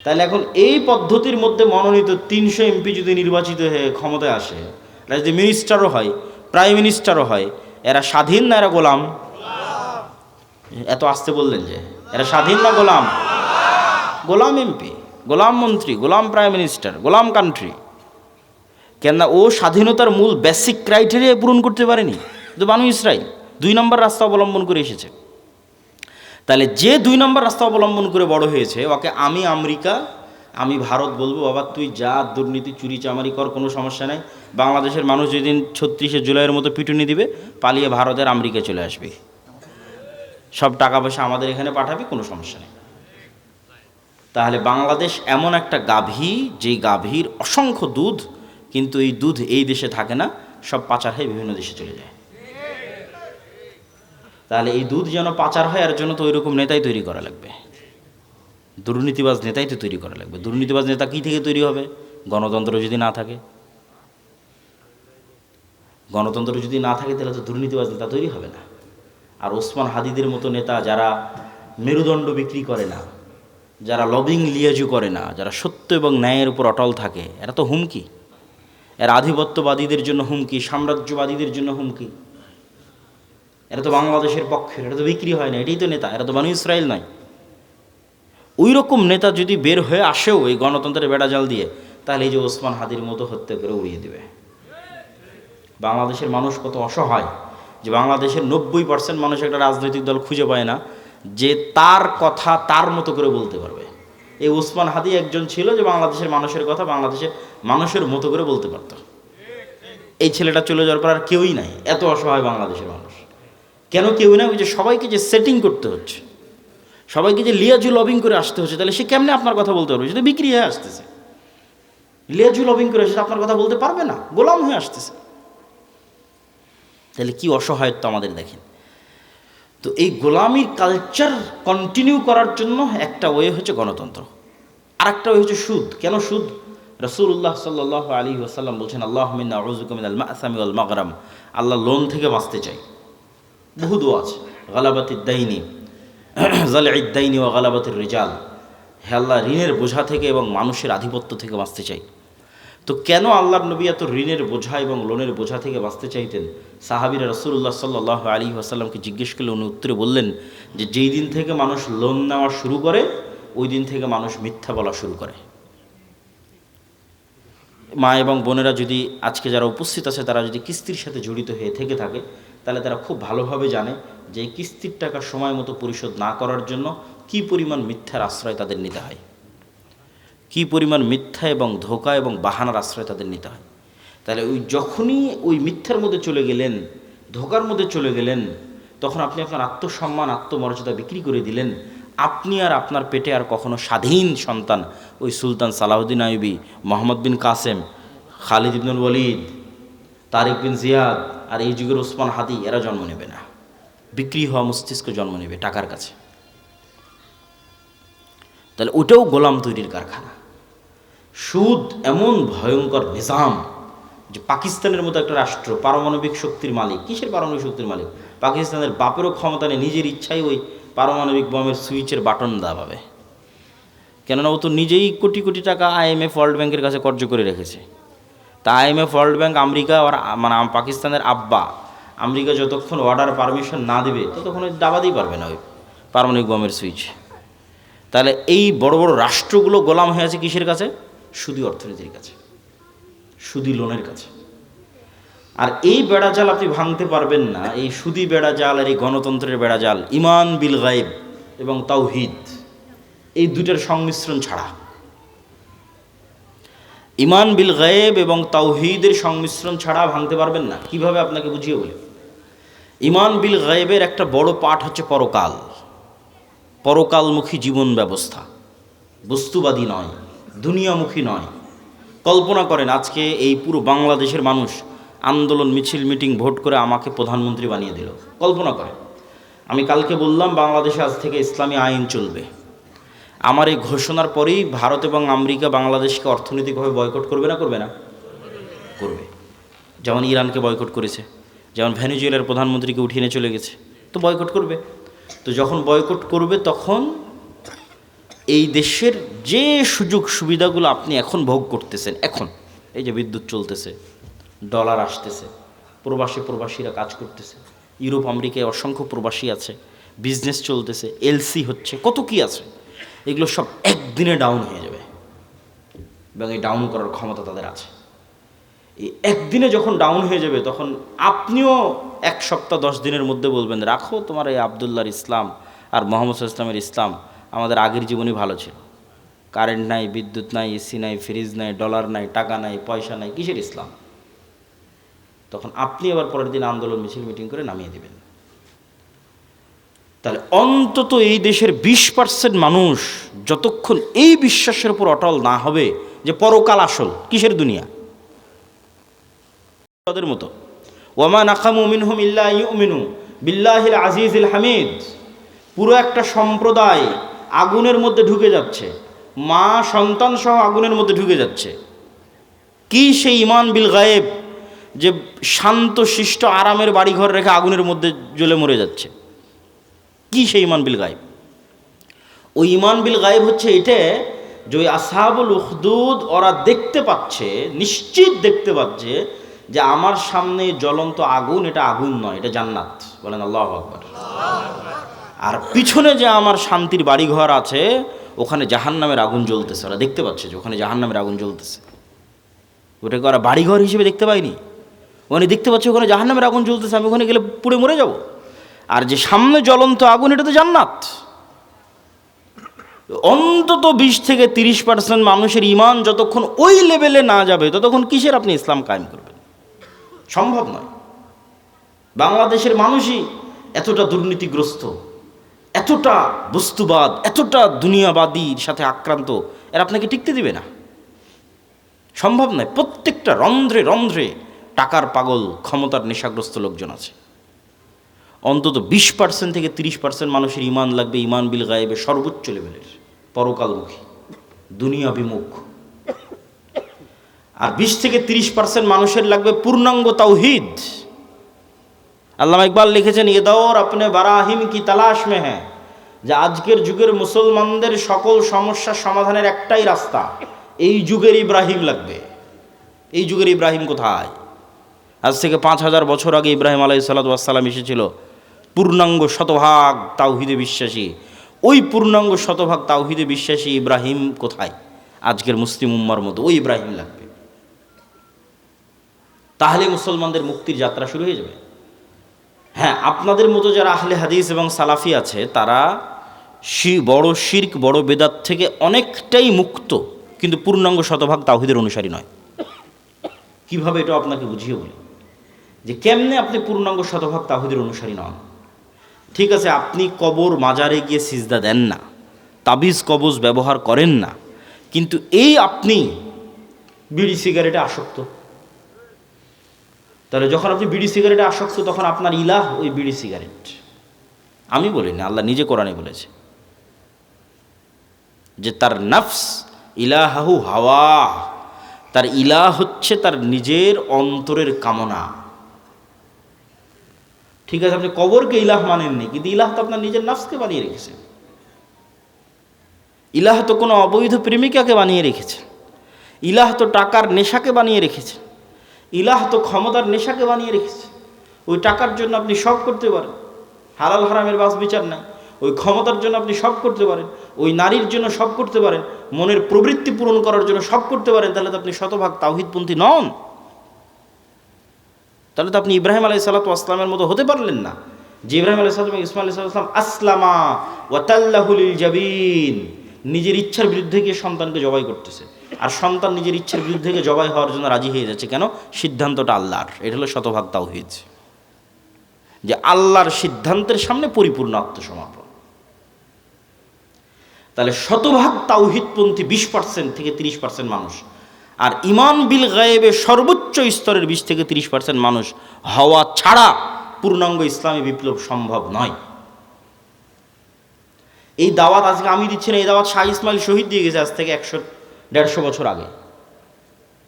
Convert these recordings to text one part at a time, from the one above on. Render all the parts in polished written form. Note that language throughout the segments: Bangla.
তাহলে এখন এই পদ্ধতির মধ্যে মনোনীত ৩০০ এমপি যদি নির্বাচিত হয়ে ক্ষমতায় আসে, এরা যদি মিনিস্টারও হয়, প্রাইম মিনিস্টারও হয়, এরা স্বাধীন না এরা গোলাম? এত আসতে বললেন যে এরা স্বাধীন না গোলাম? গোলাম এমপি, গোলাম মন্ত্রী, গোলাম প্রাইম মিনিস্টার, গোলাম কান্ট্রি। কেননা ও স্বাধীনতার মূল বেসিক ক্রাইটেরিয়া পূরণ করতে পারেনি, তো বানু ইসরাইল ২ নম্বর রাস্তা অবলম্বন করে এসেছে। তাহলে যে ২ নম্বর রাস্তা অবলম্বন করে বড় হয়েছে, ওকে আমি আমেরিকা, আমি ভারত বলবো, বাবা তুই যা দুর্নীতি চুরি চামারি কর, কোনো সমস্যা নাই। বাংলাদেশের মানুষ যেদিন ৩৬শে জুলাইয়ের মতো পিটুনি দিবে, পালিয়ে ভারতের আমেরিকা চলে আসবে, সব টাকা পয়সা আমাদের এখানে পাঠাবি, কোনো সমস্যা নেই। তাহলে বাংলাদেশ এমন একটা গাভী, যেই গাভীর অসংখ্য দুধ, কিন্তু এই দুধ এই দেশে থাকে না, সব পাচার হয়ে বিভিন্ন দেশে চলে যায়। তাহলে এই দুধ যেন পাচার হয়, এর জন্য তো ওই রকম নেতাই তৈরি করা লাগবে, দুর্নীতিবাজ নেতাই তো তৈরি করা লাগবে। দুর্নীতিবাজ নেতা কী থেকে তৈরি হবে? গণতন্ত্র যদি না থাকে, গণতন্ত্র যদি না থাকে তাহলে তো দুর্নীতিবাজ নেতা তৈরি হবে না। আর ওসমান হাদিদের মতো নেতা, যারা মেরুদণ্ড বিক্রি করে না, যারা লবিং লিয়াজু করে না, যারা সত্য এবং ন্যায়ের উপর অটল থাকে, এরা তো হুমকি। এরা আধিপত্যবাদীদের জন্য হুমকি, সাম্রাজ্যবাদীদের জন্য হুমকি। এরা তো বাংলাদেশের পক্ষের, এটা তো বিক্রি হয় না, এটাই তো নেতা, এরা তো বানু ইসরাইল নয়। ওই রকম নেতা যদি বের হয়ে আসেও এই গণতন্ত্রের বেড়াজাল দিয়ে, তাহলে এই যে ওসমান হাদির মতো হত্যা করে উড়িয়ে দেবে। বাংলাদেশের মানুষ কত অসহায়, যে বাংলাদেশের ৯০% মানুষ একটা রাজনৈতিক দল খুঁজে পায় না যে তার কথা তার মতো করে বলতে পারবে। এই ওসমান হাদি একজন ছিল যে বাংলাদেশের মানুষের কথা বাংলাদেশের মানুষের মতো করে বলতে পারত। এই ছেলেটা চলে যাওয়ার পর আর কেউই নাই, এত অসহায় বাংলাদেশের মানুষ। কেন কেউই না? ওই যে সবাইকে যে সেটিং করতে হচ্ছে, সবাইকে যে লিয়াজু লবিং করে আসতে হচ্ছে, তাহলে সে কেমনে আপনার কথা বলতে পারবে? সেটা বিক্রি হয়ে আসতেছে, লিয়াজু লবিং করে আসে, আপনার কথা বলতে পারবে না, গোলাম হয়ে আসতেছে। তাহলে কি অসহায়ত্ব আমাদের দেখেন। তো এই গোলামির কালচার কন্টিনিউ করার জন্য একটা ওয়ে হচ্ছে গণতন্ত্র, আর একটা ওয়ে হচ্ছে সুদ। কেন সুদ? রাসূলুল্লাহ সাল্লাল্লাহু আলাইহি ওয়াসাল্লাম বলছেন, আল্লাহুম্মা ইন্নী আউযুবিকা মিনাল মা'সামি ওয়াল মাগরাম। আল্লাহ লোন থেকে বাঁচতে চাই। বহু দোয়া আছে, গালাবাতিদ দাইনি, জালঈদ দাইনি ওয়া গালাবাতির রিজাল। হে আল্লাহ, ঋণের বোঝা থেকে এবং মানুষের আধিপত্য থেকে বাঁচতে চাই। তো কেন আল্লাহর নবী এত ঋণের বোঝা এবং লোনের বোঝা থেকে বাঁচতে চাইতেন? সাহাবীরা রাসূলুল্লাহ সাল্লাল্লাহু আলাইহি ওয়াসাল্লামকে জিজ্ঞেস করলে উনি উত্তরে বললেন যে যেই দিন থেকে মানুষ লোন নেওয়া শুরু করে, ওই দিন থেকে মানুষ মিথ্যা বলা শুরু করে। মা এবং বোনেরা যদি আজকে যারা উপস্থিত আছে, তারা যদি কিস্তির সাথে জড়িত হয়ে থেকে থাকে, তাহলে তারা খুব ভালোভাবে জানে যে কিস্তির টাকা সময় মতো পরিশোধ না করার জন্য কী পরিমাণ মিথ্যার আশ্রয় তাদের নিতে হয়, কী পরিমাণ মিথ্যা এবং ধোঁকা এবং বাহানার আশ্রয় তাদের নিতে হয়। তাহলে ওই যখনই ওই মিথ্যার মধ্যে চলে গেলেন, ধোঁকার মধ্যে চলে গেলেন, তখন আপনি আপনার আত্মসম্মান, আত্মমর্যাদা বিক্রি করে দিলেন। আপনি আর আপনার পেটে আর কখনো স্বাধীন সন্তান, ওই সুলতান সালাউদ্দিন আইয়ুবী, মোহাম্মদ বিন কাসেম, খালিদ ইবনুল ওয়ালিদ, তারিক বিন জিয়াদ আর এই যুগের ওসমান হাদি, এরা জন্ম নেবে না। বিক্রি হওয়া মস্তিষ্ক জন্ম নেবে টাকার কাছে। তাহলে ওটাও গোলাম তৈরির কারখানা। সুদ এমন ভয়ঙ্কর নিজাম যে পাকিস্তানের মতো একটা রাষ্ট্র পারমাণবিক শক্তির মালিক। কিসের পারমাণবিক শক্তির মালিক? পাকিস্তানের বাপেরও ক্ষমতা নেই, নিজের ইচ্ছাই ওই পারমাণবিক বোমের সুইচের বাটন দাবাবে। কেননা ও তো নিজেই কোটি কোটি টাকা IMF ওয়ার্ল্ড ব্যাংকের কাছে কর্জ করে রেখেছে। তা IMF ওয়ার্ল্ড ব্যাংক, আমেরিকা আর মানে পাকিস্তানের আব্বা, আমেরিকা যতক্ষণ অর্ডার পারমিশন না দেবে ততক্ষণ ওই দাবাতেই পারবে না ওই পারমাণবিক বোমের সুইচ। তাহলে এই বড় বড় রাষ্ট্রগুলো গোলাম হয়ে আছে কিসের কাছে? সুদী অর্থনীতির কাছে, সুদী লোনের কাছে। আর এই বেড়াজাল আপনি ভাঙতে পারবেন না, এই সুদী বেড়াজাল আর এই গণতন্ত্রের বেড়াজাল, ইমান বিল গায়ব এবং তাওহীদ, এই দুটার সংমিশ্রণ ছাড়া, ইমান বিল গায়ব এবং তাওহীদের সংমিশ্রণ ছাড়া ভাঙতে পারবেন না। কিভাবে আপনাকে বুঝিয়ে বলি। ইমান বিল গায়বের একটা বড় পাঠ হচ্ছে পরকাল, পরকালমুখী জীবন ব্যবস্থা, বস্তুবাদী নয়, দুনিয়ামুখী নয়। কল্পনা করেন আজকে এই পুরো বাংলাদেশের মানুষ আন্দোলন, মিছিল, মিটিং, ভোট করে আমাকে প্রধানমন্ত্রী বানিয়ে দিল। কল্পনা করেন আমি কালকে বললাম বাংলাদেশে আজ থেকে ইসলামী আইন চলবে। আমার এই ঘোষণার পরেই ভারত এবং আমেরিকা বাংলাদেশকে অর্থনৈতিকভাবে বয়কট করবে না? করবে না? করবে। যেমন ইরানকে বয়কট করেছে, যেমন ভেনেজুয়েলার প্রধানমন্ত্রীকে উঠিয়ে নিয়ে চলে গেছে, তো বয়কট করবে। তো যখন বয়কট করবে তখন এই দেশের যে সুযোগ সুবিধাগুলো আপনি এখন ভোগ করতেছেন, এখন এই যে বিদ্যুৎ চলতেছে, ডলার আসতেছে, প্রবাসীরা কাজ করতেছে, ইউরোপ আমেরিকায় অসংখ্য প্রবাসী আছে, বিজনেস চলতেছে, এলসি হচ্ছে, কত কি আছে, এগুলো সব একদিনে ডাউন হয়ে যাবে এবং এই ডাউন করার ক্ষমতা তাদের আছে। এই একদিনে যখন ডাউন হয়ে যাবে তখন আপনিও 1 সপ্তাহ 10 দিনের মধ্যে বলবেন, রাখো তোমার এই আবদুল্লাহর ইসলাম আর মোহাম্মদ ইসলামের ইসলাম, আমাদের আগের জীবনই ভালো ছিল। কারেন্ট নাই, বিদ্যুৎ নাই, এসি নাই, ফ্রিজ নাই, ডলার নাই, টাকা নাই, পয়সা নাই, কিসের ইসলাম? তখন আপনি আবার পরের দিন আন্দোলন মিছিল মিটিং করে নামিয়ে দেবেন। তাহলে অন্তত এই দেশের 20% মানুষ যতক্ষণ এই বিশ্বাসের উপর অটল না হবে যে পরকাল আসল, কিসের দুনিয়া, তাদের মতো ওয়ামা নাকামু মিনহুম ইল্লা ইউমিনু বিল্লাহিল আজিজিল হামিদ, পুরো একটা সম্প্রদায় আগুনের মধ্যে ঢুকে যাচ্ছে, মা সন্তান সহ আগুনের মধ্যে ঢুকে যাচ্ছে। কি সেই ইমান বিল গায়েব যে শান্ত শিষ্ট আরামের বাড়িঘর রেখে আগুনের মধ্যে জ্বলে মরে যাচ্ছে? কি সেই ইমান বিল গায়েব? ওই ইমান বিল গায়েব হচ্ছে এটা যে ওই আসহাবুল উখদুদ ওরা দেখতে পাচ্ছে, নিশ্চিত দেখতে পাচ্ছে যে আমার সামনে জ্বলন্ত আগুন, এটা আগুন নয়, এটা জান্নাত। বলেন আল্লাহু আকবার। আর পিছনে যে আমার শান্তির বাড়িঘর আছে ওখানে জাহান্নামের আগুন জ্বলতেছে, ওরা দেখতে পাচ্ছে যে ওখানে জাহান্নামের আগুন জ্বলতেছে। ওটাকে ওরা বাড়িঘর হিসেবে দেখতে পায়নি, ওখানে দেখতে পাচ্ছে ওখানে জাহান্নামের আগুন জ্বলতেছে, আমি ওখানে গেলে পুড়ে মরে যাব। আর যে সামনে জ্বলন্ত আগুন, এটা তো জান্নাত। অন্তত 20-30% মানুষের ইমান যতক্ষণ ওই লেভেলে না যাবে ততক্ষণ কিসের আপনি ইসলাম কায়েম করবেন? সম্ভব নয়। বাংলাদেশের মানুষই এতটা দুর্নীতিগ্রস্ত, এতটা বস্তুবাদ, এতটা দুনিয়াবাদীর সাথে আক্রান্ত, এর আপনাকে টিকতে দিবে না, সম্ভব নয়। প্রত্যেকটা রন্ধ্রে রন্ধ্রে টাকার পাগল, ক্ষমতার নেশাগ্রস্ত লোকজন আছে। অন্তত 20% থেকে 30% মানুষের ইমান লাগবে ইমান বিল গায়েবে সর্বোচ্চ লেভেলের, পরকালমুখী, দুনিয়া বিমুখ। আর 20-30% মানুষের লাগবে পূর্ণাঙ্গ তাওহীদ। আল্লামা ইকবাল লিখেছেন, ये दौर अपने बराहिम की तलाश में है, যে আজকের যুগের মুসলমানদের সকল সমস্যার সমাধানের একটাই রাস্তা, এই যুগের ইব্রাহিম লাগবে। এই যুগের ইব্রাহিম কোথায়? আজ থেকে 5000 বছর আগে ইব্রাহিম আলাইহিস সালাতু ওয়াস সালাম এসেছিল, পূর্ণাঙ্গ শতভাগ তাওহীদে বিশ্বাসী। ওই পূর্ণাঙ্গ শতভাগ তাওহীদে বিশ্বাসী ইব্রাহিম কোথায়? আজকের মুসলিম উম্মার মতো ওই ইব্রাহিম লাগবে। তাহলে মুসলমানদের মুক্তির যাত্রা শুরু হয়ে যাবে। হ্যাঁ, আপনাদের মতো যারা আহলে হাদিস এবং সালাফি আছে তারা বড় শিরক, বড় বেদাত থেকে অনেকটাই মুক্ত, কিন্তু পূর্ণাঙ্গ শতভাগ তাওহীদের অনুসারী নয়। কিভাবে এটা আপনাকে বুঝিয়ে বলি যে কেমনে আপনি পূর্ণাঙ্গ শতভাগ তাওহীদের অনুসারী নন। ঠিক আছে, আপনি কবর মাজারে গিয়ে সিজদা দেন না, তাবিজ কবজ ব্যবহার করেন না, কিন্তু এই আপনি বিড়ি সিগারেটে আসক্ত। তাহলে যখন আপনি বিড়ি সিগারেটে আসক্ত তখন আপনার ইলাহ ওই বিড়ি সিগারেট। আমি বলি না, আল্লাহ নিজে কোরআনে বলেছে যে তার নফস ইলাহু হাওয়া, তার ইলাহ হচ্ছে তার নিজের অন্তরের কামনা। ঠিক আছে, আপনি কবরকে ইলাহ মানেননি, কিন্তু ইলাহ তো আপনার নিজের নফসকে বানিয়ে রেখেছে। ইলাহ তো কোনো অবৈধ প্রেমিকাকে বানিয়ে রেখেছে, ইলাহ তো টাকার নেশাকে বানিয়ে রেখেছে, ইলাহ তো ক্ষমতার নেশাকে বানিয়ে রেখেছে। ওই টাকার জন্য আপনি সব করতে পারেন, হালাল হারামের বাস বিচার নাই। ওই ক্ষমতার জন্য আপনি সব করতে পারেন, ওই নারীর জন্য সব করতে পারেন, মনের প্রবৃত্তি পূরণ করার জন্য সব করতে পারেন। তাহলে তো আপনি শতভাগ তাওহীদপন্থী নন। তাহলে তো আপনি ইব্রাহিম আলাইহিস সালাতু ওয়াস সালামের মতো হতে পারলেন না, যে ইব্রাহিম আলাইহিস সালাম এবং ইসমাঈল আলাইহিস সালাম আসলামা ওয়া তাল্লাহু লিল জাবিন, নিজের ইচ্ছার বিরুদ্ধে গিয়ে সন্তানকে জবাই করতেছে, আর সন্তান নিজের ইচ্ছার বিরুদ্ধে গিয়ে জবাই হওয়ার জন্য রাজি হয়ে যাচ্ছে। কেন? সিদ্ধান্তটা আল্লাহর। এটা হলো শতভাগ তাওহীদ, যে আল্লাহর সিদ্ধান্তের সামনে পরিপূর্ণ আত্মসমর্পণ। তাহলে শতভাগ তাওহীদপন্থী 20% থেকে 30% মানুষ, আর ইমান বিল গায়েবে সর্বোচ্চ স্তরের 20-30% মানুষ হওয়া ছাড়া পূর্ণাঙ্গ ইসলামী বিপ্লব সম্ভব নয়। এই দাওয়াত আজকে আমি দিচ্ছি না, এই দাওয়াত শাহ ইসমাইল শহীদ দিয়ে গেছে আজ থেকে 100-150 বছর আগে।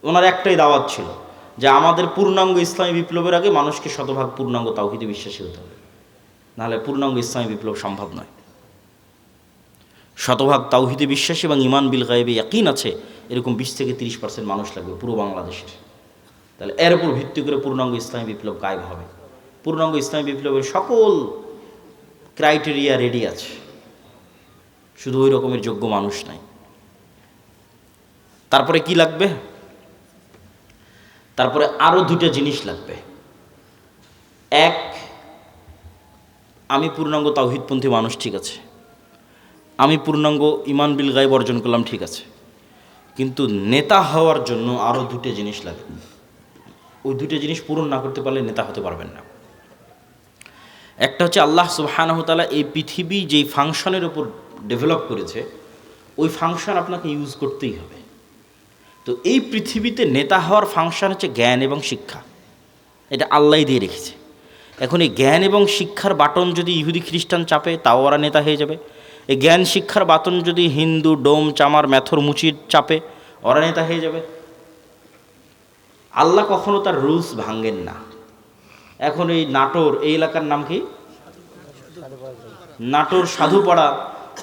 ওনার একটাই দাওয়াত ছিল যে আমাদের পূর্ণাঙ্গ ইসলামী বিপ্লবের আগে মানুষকে শতভাগ পূর্ণাঙ্গ তাওহীদে বিশ্বাসী হতে হবে, নাহলে পূর্ণাঙ্গ ইসলামী বিপ্লব সম্ভব নয়। শতভাগ তাওহীদে বিশ্বাসী এবং ঈমান বিল গায়বে ইয়াকিন আছে এরকম 20 থেকে 30% মানুষ লাগবে পুরো বাংলাদেশের। তাহলে এর উপর ভিত্তি করে পূর্ণাঙ্গ ইসলামী বিপ্লব কায়েম হবে। পূর্ণাঙ্গ ইসলামী বিপ্লবের সকল ক্রাইটেরিয়া রেডি আছে, শুধু ওই রকমের যোগ্য মানুষ নাই। তারপরে কি লাগবে? তারপরে আরও দুটো জিনিস লাগবে। এক, আমি পূর্ণাঙ্গ তাওহীদপন্থী মানুষ, ঠিক আছে, আমি পূর্ণাঙ্গ ঈমান বিল গায়ব অর্জন করলাম, ঠিক আছে, কিন্তু নেতা হওয়ার জন্য আরও দুটো জিনিস লাগে। ওই দুটো জিনিস পূরণ না করতে পারলে নেতা হতে পারবেন না। একটা হচ্ছে আল্লাহ সুবহানাহু ওয়া তাআলা এই পৃথিবী যেই ফাংশনের উপর ডেভেলপ করেছে ওই ফাংশন আপনাকে ইউজ করতেই হবে। তো এই পৃথিবীতে নেতা হওয়ার ফাংশন হচ্ছে জ্ঞান এবং শিক্ষা, এটা আল্লাহই দিয়ে রেখেছে। এখন এই জ্ঞান এবং শিক্ষার বাটন যদি ইহুদি খ্রিস্টান চাপে তাও ওরা নেতা হয়ে যাবে। এই জ্ঞান শিক্ষার বাটন যদি হিন্দু ডোম চামার ম্যাথর মুচির চাপে ওরা নেতা হয়ে যাবে। আল্লাহ কখনো তার রুলস ভাঙেন না। এখন এই নাটোর, এই এলাকার নাম কি? নাটোর সাধুপাড়া,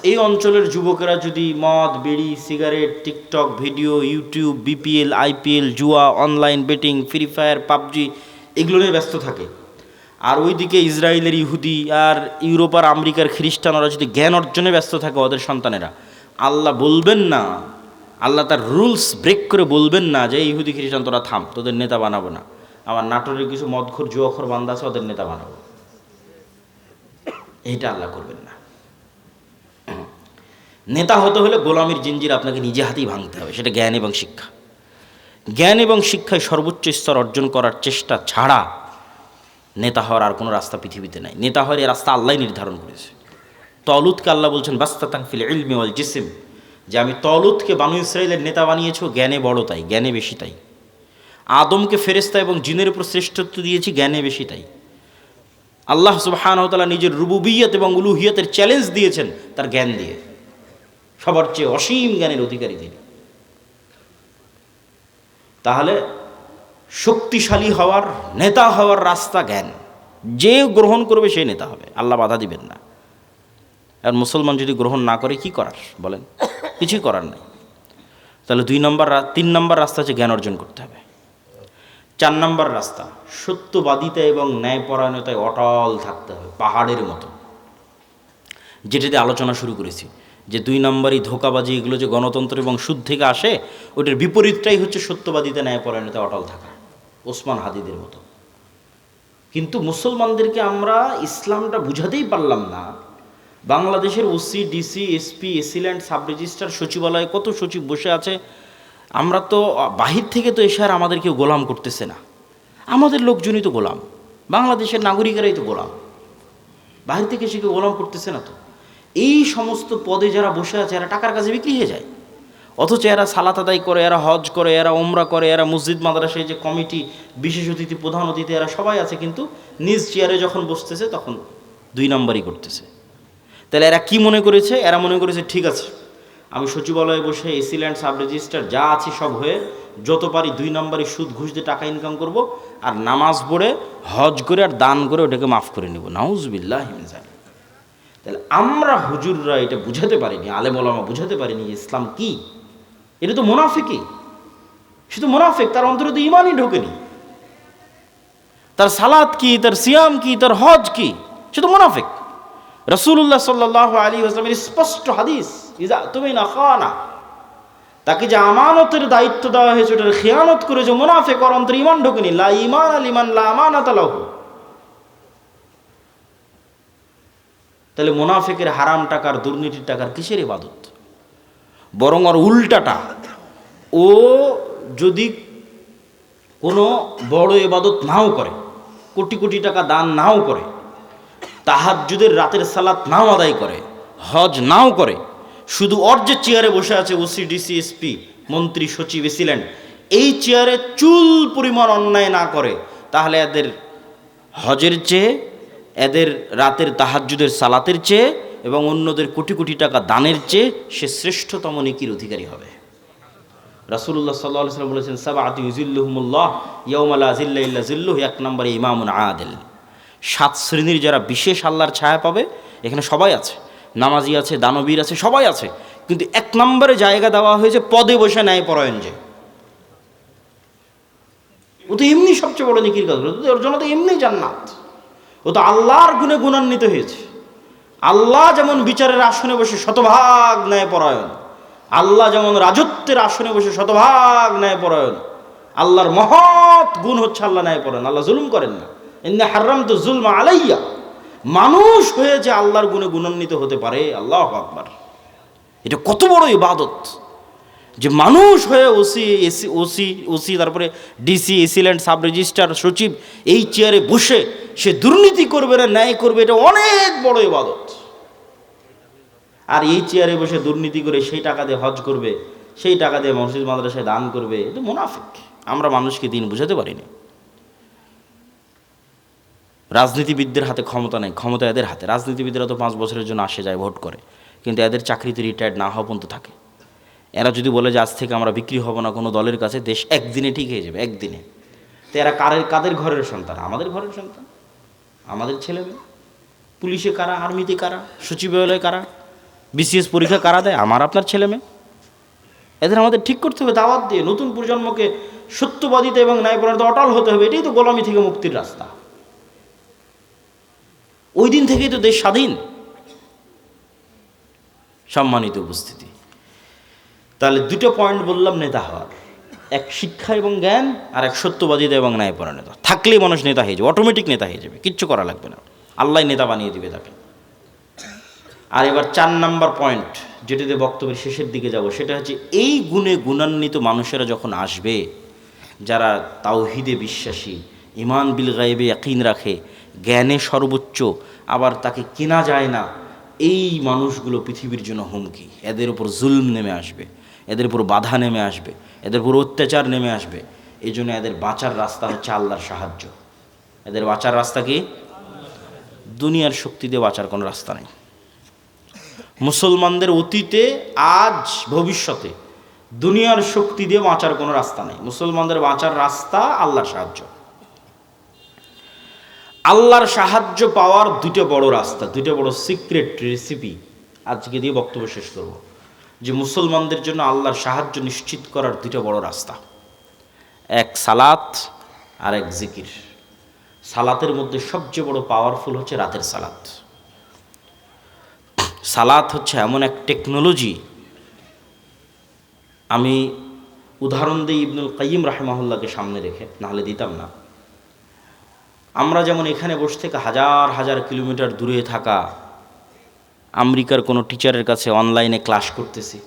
এই অঞ্চলের যুবকেরা যদি মদ বিড়ি cigarette TikTok video YouTube BPL IPL জুয়া online betting free fire PUBG এগুলো নিয়ে ব্যস্ত থাকে, আর ওইদিকে ইসরায়েলের ইহুদি আর ইউরোপ আর আমেরিকার খ্রিস্টান ওরা যদি জ্ঞান অর্জনে ব্যস্ত থাকে ওদের সন্তানেরা, আল্লাহ বলবেন না, আল্লাহ তার রুলস ব্রেক করে বলবেন না যে ইহুদি খ্রিস্টান তোরা থাম, তোদের নেতা বানাবো না, আমার নাটোরের কিছু মদখোর জুয়াখোর বান্দা আছে ওদের নেতা বানাবো। এইটা আল্লাহ করবেন না। নেতা হতে হলে গোলামির জিঞ্জির আপনাকে নিজে হাতেই ভাঙতে হবে, সেটা জ্ঞান এবং শিক্ষা। জ্ঞান এবং শিক্ষায় সর্বোচ্চ স্তর অর্জন করার চেষ্টা ছাড়া নেতা হওয়ার আর কোনো রাস্তা পৃথিবীতে নাই। নেতা হওয়ার এই রাস্তা আল্লাহই নির্ধারণ করেছে। তলুতকে আল্লাহ বলছেন বাস্তাতাং ফিল ইলমি ওয়াল জিসম, যে আমি তলুতকে বানু ইসরাইলের নেতা বানিয়েছি, জ্ঞানে বড় তাই, জ্ঞানে বেশি তাই। আদমকে ফেরেশতা এবং জিনের উপর শ্রেষ্ঠত্ব দিয়েছি, জ্ঞানে বেশি তাই। আল্লাহ সুবহানাহু ওয়া তাআলা নিজের রুবুবিয়ত এবং উলুহিয়তের চ্যালেঞ্জ দিয়েছেন তার জ্ঞান দিয়ে, সবার চেয়ে অসীম জ্ঞানের অধিকারী তিনি। তাহলে শক্তিশালী হওয়ার নেতা হওয়ার রাস্তা জ্ঞান, যে গ্রহণ করবে সে নেতা হবে, আল্লাহ বাধা দিবেন না। আর মুসলমান যদি গ্রহণ না করে কি করার বলেন? কিছুই করার নেই। তাহলে 3 নম্বর রাস্তা হচ্ছে জ্ঞান অর্জন করতে হবে। 4 নম্বর রাস্তা সত্যবাদিতা এবং ন্যায়পরায়ণতায় অটল থাকতে হবে, পাহাড়ের মতো। যেটাতে আলোচনা শুরু করেছি যে 2 নম্বরই ধোঁকাবাজি, এগুলো যে গণতন্ত্র এবং সুদ থেকে আসে, ওটার বিপরীতটাই হচ্ছে সত্যবাদিতা ন্যায়পরায়ণতায় অটল থাকা, ওসমান হাদিদের মতো। কিন্তু মুসলমানদেরকে আমরা ইসলামটা বুঝাতেই পারলাম না। বাংলাদেশের OC DC SP AC land sub registrar সচিবালয়ে কত সচিব বসে আছে, আমরা তো বাহির থেকে তো এসে আর আমাদের কেউ গোলাম করতেছে না, আমাদের লোকজনই তো গোলাম, বাংলাদেশের নাগরিকেরাই তো গোলাম, বাহির থেকে এসে কেউ গোলাম করতেছে না তো। এই সমস্ত পদে যারা বসে আছে এরা টাকার কাছে বিক্রি হয়ে যায়, অথচ এরা সালাত আদায় করে, এরা হজ করে, এরা ওমরা করে, এরা মসজিদ মাদ্রাসায় যে কমিটি বিশেষ অতিথি প্রধান অতিথি এরা সবাই আছে, কিন্তু নিজ চেয়ারে যখন বসতেছে তখন 2 নম্বরই করতেছে। তাহলে এরা কি মনে করেছে? এরা মনে করেছে ঠিক আছে, আমি সচিবালয়ে বসে এসিল্যান্ড সাব রেজিস্ট্রার যা আছি সব হয়ে যত পারি 2 নম্বরই সুদ ঘুষ দিয়ে টাকা ইনকাম করব, আর নামাজ পড়ে হজ করে আর দান করে ওটাকে মাফ করে নেব। নাউজুবিল্লাহি মিন যালিক। তাহলে আমরা হুজুররা এটা বুঝাতে পারিনি, আলেম ওলামা বুঝাতে পারিনি ইসলাম কি। এটা তো মুনাফিকই, সে তো মুনাফিক, তার অন্তরে তো ঈমানই ঢোকেনি। তার সালাত কি, তার সিয়াম কি, তার হজ কি, সে তো মুনাফিক। রাসূলুল্লাহ সাল্লাল্লাহু আলাইহি ওয়াসাল্লামের স্পষ্ট হাদিস, ইজা তুমিনা খানা, তাকে যে আমানতের দায়িত্ব দেওয়া হয়েছে ওটার খেয়ানত করে যে মুনাফিক, ওর অন্তরে ঈমান ঢোকেনি। লা ঈমান লিমান লা আমানাতা লাহু। তাহলে মুনাফিকের হারাম টাকার দুর্নীতির টাকার কিসের ইবাদত? বরং ওর উল্টাটা, ও যদি কোনো বড় ইবাদত নাও করে, কোটি কোটি টাকা দান নাও করে, তাহাজ্জুদের রাতের সালাত নাও আদায় করে, হজ নাও করে, শুধু ওর যে চেয়ারে বসে আছে ওসি ডিসি এসপি মন্ত্রী সচিব এসিল্যান্ড, এই চেয়ারে চুল পরিমাণ অন্যায় না করে, তাহলে এদের হজের চেয়ে, এদের রাতের তাহাজ্জুদের সালাতের চেয়ে এবং অন্যদের কোটি কোটি টাকা দানের চেয়ে সে শ্রেষ্ঠতম নেকির অধিকারী হবে। রাসূলুল্লাহ সাল্লাল্লাহু আলাইহি ওয়াসাল্লাম বলেছেন, সাবআতু ইউযিল্লুহুমুল্লাহ ইয়াওমা লা যিল্লা ইল্লা যিল্লুহু। 1 নম্বরে ইমামুন আদিল। 7 শ্রেণীর যারা বিশেষ আল্লাহর ছায়া পাবে, এখানে সবাই আছে। নামাজি আছে, দানবীর আছে, সবাই আছে, কিন্তু এক নম্বরে জায়গা দেওয়া হয়েছে পদে বসে ন্যায়পরায়ণ যে। ও তো এমনি সবচেয়ে বড় নেকির কাজ, ওর জন্য তো এমনি জান্নাত। ও তো আল্লাহর গুণে গুণান্বিত হয়েছে। আল্লাহ যেমন বিচারের আসনে বসে শতভাগ ন্যায়পরায়ণ, আল্লাহ যেমন রাজত্বের আসনে বসে শতভাগ ন্যায়পরায়ণ, আল্লাহর মহৎ গুণ হচ্ছে আল্লাহ ন্যায়পরায়ণ। আল্লাহ জুলুম করেন না। ইন্না হারামতু যুলমা আলাইয়া। মানুষ হয়ে যে আল্লাহর গুণে গুণান্বিত হতে পারে, আল্লাহু আকবার, এটা কত বড় ইবাদত যে মানুষ হয়ে ওসি তারপরে ডিসি, এসিল্যান্ড, সাব রেজিস্ট্রার, সচিব এই চেয়ারে বসে সে দুর্নীতি করবে না ন্যায় করবে, এটা অনেক বড় ইবাদত। আর এই চেয়ারে বসে দুর্নীতি করে সেই টাকা দিয়ে হজ করবে, সেই টাকা দিয়ে মসজিদ মাদ্রাসায় দান করবে, এটা মুনাফিক। আমরা মানুষকে দিন বুঝাতে পারিনি। রাজনীতিবিদদের হাতে ক্ষমতা নেই, ক্ষমতা এদের হাতে। রাজনীতিবিদরা তো 5 বছরের জন্য আসে যায়, ভোট করে, কিন্তু এদের চাকরিতে রিটায়ার্ড না হওয়া পর্যন্ত থাকে। এরা যদি বলে যে আজ থেকে আমরা বিক্রি হব না কোনো দলের কাছে, দেশ একদিনে ঠিক হয়ে যাবে, একদিনে। তো এরা কাদের ঘরের সন্তান? আমাদের ঘরের সন্তান, আমাদের ছেলে মেয়ে। পুলিশে কারা, আর্মিতে কারা, সচিবালয়ে কারা, বিসিএস পরীক্ষা কারা দেয়? আমার আপনার ছেলে মেয়ে। এদের আমাদের ঠিক করতে হবে দাওয়াত দিয়ে। নতুন প্রজন্মকে সত্যবাদিতা এবং ন্যায়পরায়ণতা অটল হতে হবে। এটাই তো গোলামি থেকে মুক্তির রাস্তা। ওই দিন থেকেই তো দেশ স্বাধীন। সম্মানিত উপস্থিতি, তাহলে 2টা পয়েন্ট বললাম নেতা হওয়ার, এক শিক্ষা এবং জ্ঞান, আর এক সত্যবাদিতা এবং ন্যায়পরায়ণতা। থাকলেই মানুষ নেতা হয়ে যাবে, অটোমেটিক নেতা হয়ে যাবে, কিচ্ছু করা লাগবে না, আল্লাহ নেতা বানিয়ে দিবে তাকে। আর এবার 4 নাম্বার পয়েন্ট, যেটাতে বক্তব্যের শেষের দিকে যাব, সেটা হচ্ছে এই গুণে গুণান্বিত মানুষেরা যখন আসবে, যারা তাওহীদে বিশ্বাসী, ঈমান বিল গায়বে ইয়াকিন রাখে, জ্ঞানে সর্বোচ্চ, আবার তাকে কেনা যায় না, এই মানুষগুলো পৃথিবীর জন্য হুমকি। এদের উপর জুলম নেমে আসবে, এদের উপর বাধা নেমে আসবে, এদের উপর অত্যাচার নেমে আসবে। এই জন্য এদের বাঁচার রাস্তা হচ্ছে আল্লাহর সাহায্য। এদের বাঁচার রাস্তা কি? দুনিয়ার শক্তি দিয়ে বাঁচার কোনো রাস্তা নেই। মুসলমানদের অতীতে, আজ, ভবিষ্যতে দুনিয়ার শক্তি দিয়ে বাঁচার কোনো রাস্তা নেই। মুসলমানদের বাঁচার রাস্তা আল্লাহর সাহায্য। আল্লাহর সাহায্য পাওয়ার 2টা বড় রাস্তা, 2টা বড় সিক্রেট রেসিপি আজকে দিয়ে বক্তব্য শেষ করব। যে মুসলমানদের জন্য আল্লাহর সাহায্য নিশ্চিত করার 2টা বড় রাস্তা, এক সালাত আর এক জিকির। সালাতের মধ্যে সবচেয়ে বড় পাওয়ারফুল হচ্ছে রাতের সালাত। সালাত হচ্ছে এমন এক টেকনোলজি, আমি উদাহরণ দিই ইবনুল কাইয়িম রাহিমাহুল্লাহকে সামনে রেখে, নাহলে দিতাম না। আমরা যেমন এখানে বসে থেকে হাজার হাজার কিলোমিটার দূরে থাকা আমেরিকার কোনো টিচারের কাছে অনলাইনে ক্লাস করতেছি,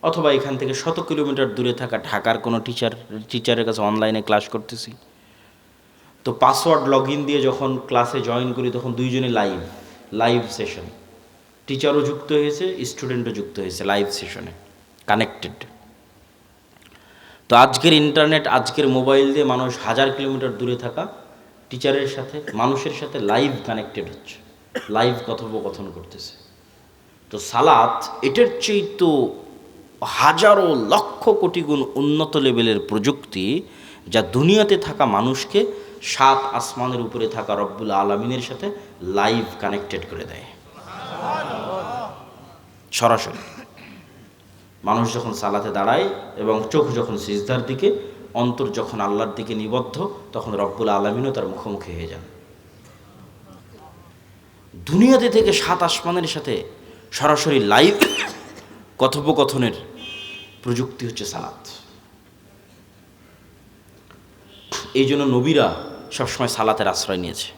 অথবা এখান থেকে 100 কিলোমিটার দূরে থাকা ঢাকার কোনো টিচারের কাছে অনলাইনে ক্লাস করতেছি, তো পাসওয়ার্ড লগ ইন দিয়ে যখন ক্লাসে জয়েন করি তখন দুইজনে লাইভ সেশন, টিচারও যুক্ত হয়েছে, স্টুডেন্টও যুক্ত হয়েছে লাইভ সেশনে, কানেক্টেড। তো আজকের ইন্টারনেট, আজকের মোবাইল দিয়ে মানুষ 1000 কিলোমিটার দূরে থাকা টিচারের সাথে, মানুষের সাথে লাইভ কানেক্টেড হচ্ছে, লাইভ কথোপকথন করতেছে। তো সালাত এটার চেয়ে তো হাজারো লক্ষ কোটি গুণ উন্নত লেভেলের প্রযুক্তি, যা দুনিয়াতে থাকা মানুষকে 7 আসমানের উপরে থাকা রব্বুল আলামিনের সাথে লাইভ কানেক্টেড করে দেয়। সরাসরি মানুষ যখন সালাতে দাঁড়ায় এবং চোখ যখন সিজদার দিকে, অন্তর যখন আল্লাহর দিকে নিবদ্ধ, তখন রব্বুল আলামিনও তার মুখোমুখি হয়ে যান। দুনিয়াতে থেকে 7 আসমানের সাথে সরাসরি লাইভ কথোপকথনের প্রযুক্তি হচ্ছে সালাত। এই জন্য নবীরা সবসময় সালাতের আশ্রয় নিয়েছে।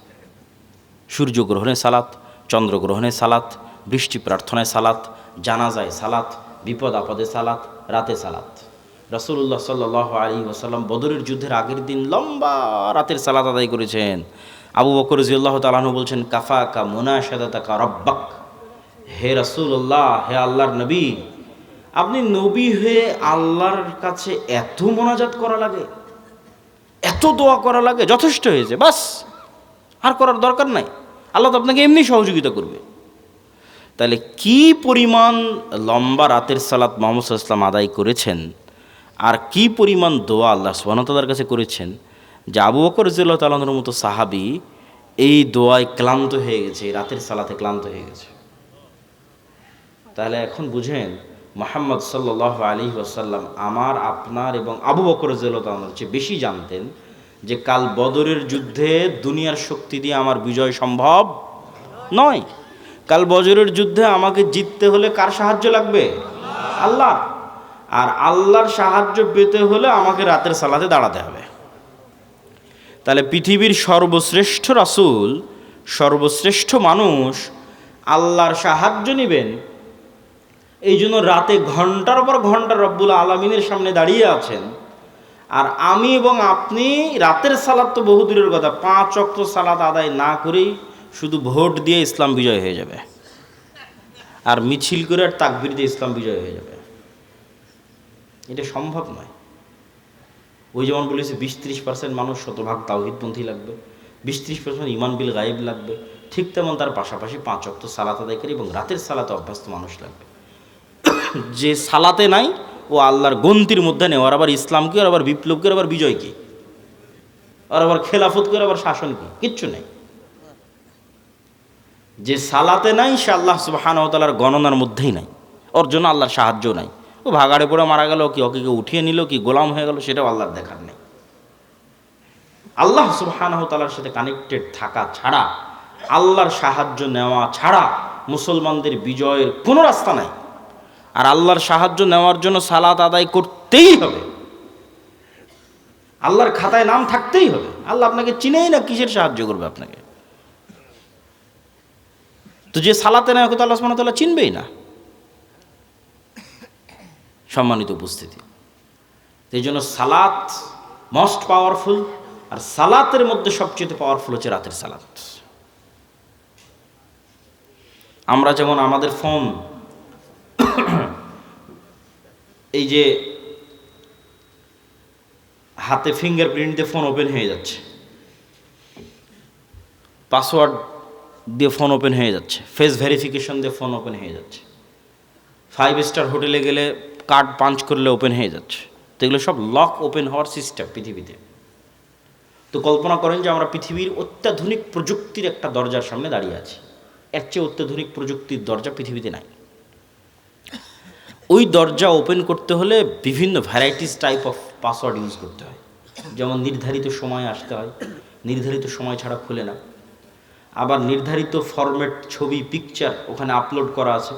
সূর্যগ্রহণে সালাত, চন্দ্রগ্রহণে সালাত, বৃষ্টি প্রার্থনায় সালাত, জানাজায় সালাত, বিপদ আপদে সালাত, রাতে সালাত। রাসূলুল্লাহ সাল্লাল্লাহু আলাইহি ওয়াসাল্লাম বদরের যুদ্ধের আগের দিন লম্বা রাতের সালাত আদায় করেছেন। আবু বকর রাদিয়াল্লাহু তাআলা আনহু বলছেন, কাফাকা মুনাশাদাতাকা রাব্বাক, হে রাসূলুল্লাহ, হে আল্লাহর নবী, আপনি নবী হয়ে আল্লাহর কাছে এত মোনাজাত করা লাগে, এত দোয়া করা লাগে, যথেষ্ট হয়েছে, বাস, আর করার দরকার নাই, আল্লাহ তো আপনাকে এমনি সহযোগিতা করবে। তাহলে কি পরিমাণ লম্বা রাতের সালাত মুহাম্মদ সাল্লাল্লাহু আলাইহি ওয়াসাল্লাম আদায় করেছেন, আর কি পরিমাণ দোয়া আল্লাহ সুবহানাহু ওয়া তাআলার কাছে করেছেন, যে আবু বকর রাদিয়াল্লাহু তাআলার মতো সাহাবী এই দোয়ায় ক্লান্ত হয়ে গেছে, এই রাতের সালাতে ক্লান্ত হয়ে গেছে। তাহলে এখন বুঝেন মুহাম্মদ সাল্লাল্লাহু আলাইহি ওয়াসাল্লাম আমার আপনার এবং আবু বকর রাদিয়াল্লাহু আনহুর চেয়ে বেশি জানতেন যে কাল বদরের যুদ্ধে দুনিয়ার শক্তি দিয়ে আমার বিজয় সম্ভব নয়। কাল বদরের যুদ্ধে আমাকে জিততে হলে কার সাহায্য লাগবে? আল্লাহ। আর আল্লাহর সাহায্য পেতে হলে আমাকে রাতের সালাতে দাঁড়াতে হবে। তাহলে পৃথিবীর সর্বশ্রেষ্ঠ রাসূল, সর্বশ্রেষ্ঠ মানুষ আল্লাহর সাহায্য নেবেন, এই জন্য রাতে ঘন্টার পর ঘন্টা রব্বুল আলামিনের সামনে দাঁড়িয়ে আছেন। আর আমি এবং আপনি রাতের সালাত তো বহু দূরের কথা, 5 ওয়াক্ত সালাত আদায় না করেই শুধু ভোট দিয়ে ইসলাম বিজয় হয়ে যাবে, আর মিছিল করে আর তাকবীর দিয়ে ইসলাম বিজয় হয়ে যাবে। এটা সম্ভব নয়। ওই যেমন বলেছে 20-30% মানুষ শতভাগ তাওহীদপন্থী লাগবে, 20-30% ঈমান বিল গায়েব লাগবে, ঠিক তেমন তার পাশাপাশি 5 ওয়াক্ত সালাত আদায়কারী এবং রাতের সালাতে অভ্যস্ত মানুষ লাগবে। যে সালাতে নাই ও আল্লাহর গন্তির মধ্যে নেই, আর আবার ইসলাম কি, আর আবার বিপ্লব কি, আর আবার বিজয় কি, আর আবার খেলাফত কি, আর আবার শাসন কি, কিচ্ছু নেই। যে সালাতে নাই সে আল্লাহ সুবহানাহু ওয়া তাআলার গণনার মধ্যেই নাই, ওর জন্য আল্লাহর সাহায্য নাই। ও ভাগাড়ে পড়ে মারা গেল কি, ওকে কেউ উঠিয়ে নিল কি, গোলাম হয়ে গেল, সেটাও আল্লাহর দেখার নেই। আল্লাহ সুবহানাহু ওয়া তাআলার সাথে কানেক্টেড থাকা ছাড়া, আল্লাহর সাহায্য নেওয়া ছাড়া মুসলমানদের বিজয়ের কোনো রাস্তা নাই। আর আল্লাহর সাহায্য নেওয়ার জন্য সালাত আদায় করতেই হবে, আল্লাহর খাতায় নাম থাকতেই হবে। আল্লাহ আপনাকে চিনেই না, কিসের সাহায্য করবে আপনাকে? তো যে সালাতে নেয় ওকে তো আল্লাহ সুবহানাহু ওয়া তাআলা চিনবেই না। সম্মানিত উপস্থিতি, এই জন্য সালাত মোস্ট পাওয়ারফুল, আর সালাতের মধ্যে সবচেয়ে পাওয়ারফুল হচ্ছে রাতের সালাত। আমরা যেমন আমাদের ফোন, এই যে হাতে ফিঙ্গারপ্রিন্ট দিয়ে ফোন ওপেন হয়ে যাচ্ছে, পাসওয়ার্ড দিয়ে ফোন ওপেন হয়ে যাচ্ছে, ফেস ভেরিফিকেশন দিয়ে ফোন ওপেন হয়ে যাচ্ছে, 5 স্টার হোটেলে গেলে কার্ড পাঞ্চ করলে ওপেন হয়ে যাচ্ছে। তো এগুলো সব লক ওপেন হওয়ার সিস্টেম পৃথিবীতে। তো কল্পনা করেন যে আমরা পৃথিবীর অত্যাধুনিক প্রযুক্তির একটা দরজার সামনে দাঁড়িয়ে আছি, এর চেয়ে অত্যাধুনিক প্রযুক্তির দরজা পৃথিবীতে নাই। ওই দরজা ওপেন করতে হলে বিভিন্ন varieties type of password use করতে হয়। যেমন নির্ধারিত সময় আসতে হয়, নির্ধারিত সময় ছাড়া খুলে না। আবার নির্ধারিত ফরম্যাট ছবি, পিকচার ওখানে আপলোড করা আছে,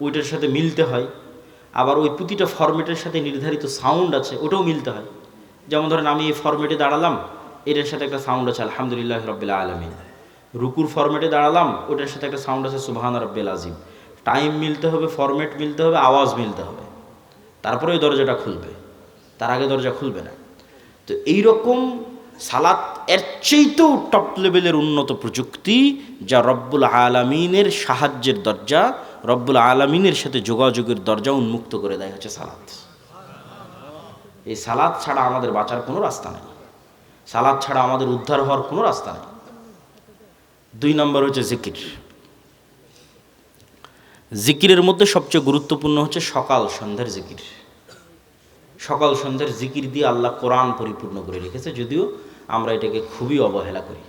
ওইটার সাথে মিলতে হয়। আবার ওই প্রতিটা ফরম্যাটের সাথে নির্ধারিত সাউন্ড আছে, ওটাও মিলতে হয়। যেমন ধরেন আমি এই ফরম্যাটে দাঁড়ালাম, এটার সাথে একটা সাউন্ড আছে আলহামদুলিল্লাহ রাব্বিল আলামিন। রুকুর ফরম্যাটে দাঁড়ালাম, ওটার সাথে একটা সাউন্ড আছে সুবহান রাব্বিল আযীম। টাইম মিলতে হবে, ফরম্যাট মিলতে হবে, আওয়াজ মিলতে হবে, তারপরে ওই দরজাটা খুলবে, তার আগে দরজা খুলবে না। তো এইরকম সালাত এর চেয়েতেও টপ লেভেলের উন্নত প্রযুক্তি, যা রব্বুল আলামিনের সাহায্যের দরজা, রব্বুল আলামিনের সাথে যোগাযোগের দরজা উন্মুক্ত করে দেয় হচ্ছে সালাত। এই সালাত ছাড়া আমাদের বাঁচার কোনো রাস্তা নেই, সালাত ছাড়া আমাদের উদ্ধার হওয়ার কোনো রাস্তা নেই। 2 নম্বর হচ্ছে জিকির। জিকিরের মধ্যে সবচেয়ে গুরুত্বপূর্ণ হচ্ছে সকাল সন্ধ্যার জিকির। সকাল সন্ধ্যার জিকির দিয়ে আল্লাহ কোরআন পরিপূর্ণ করে রেখেছে, যদিও আমরা এটাকে খুবই অবহেলা করি।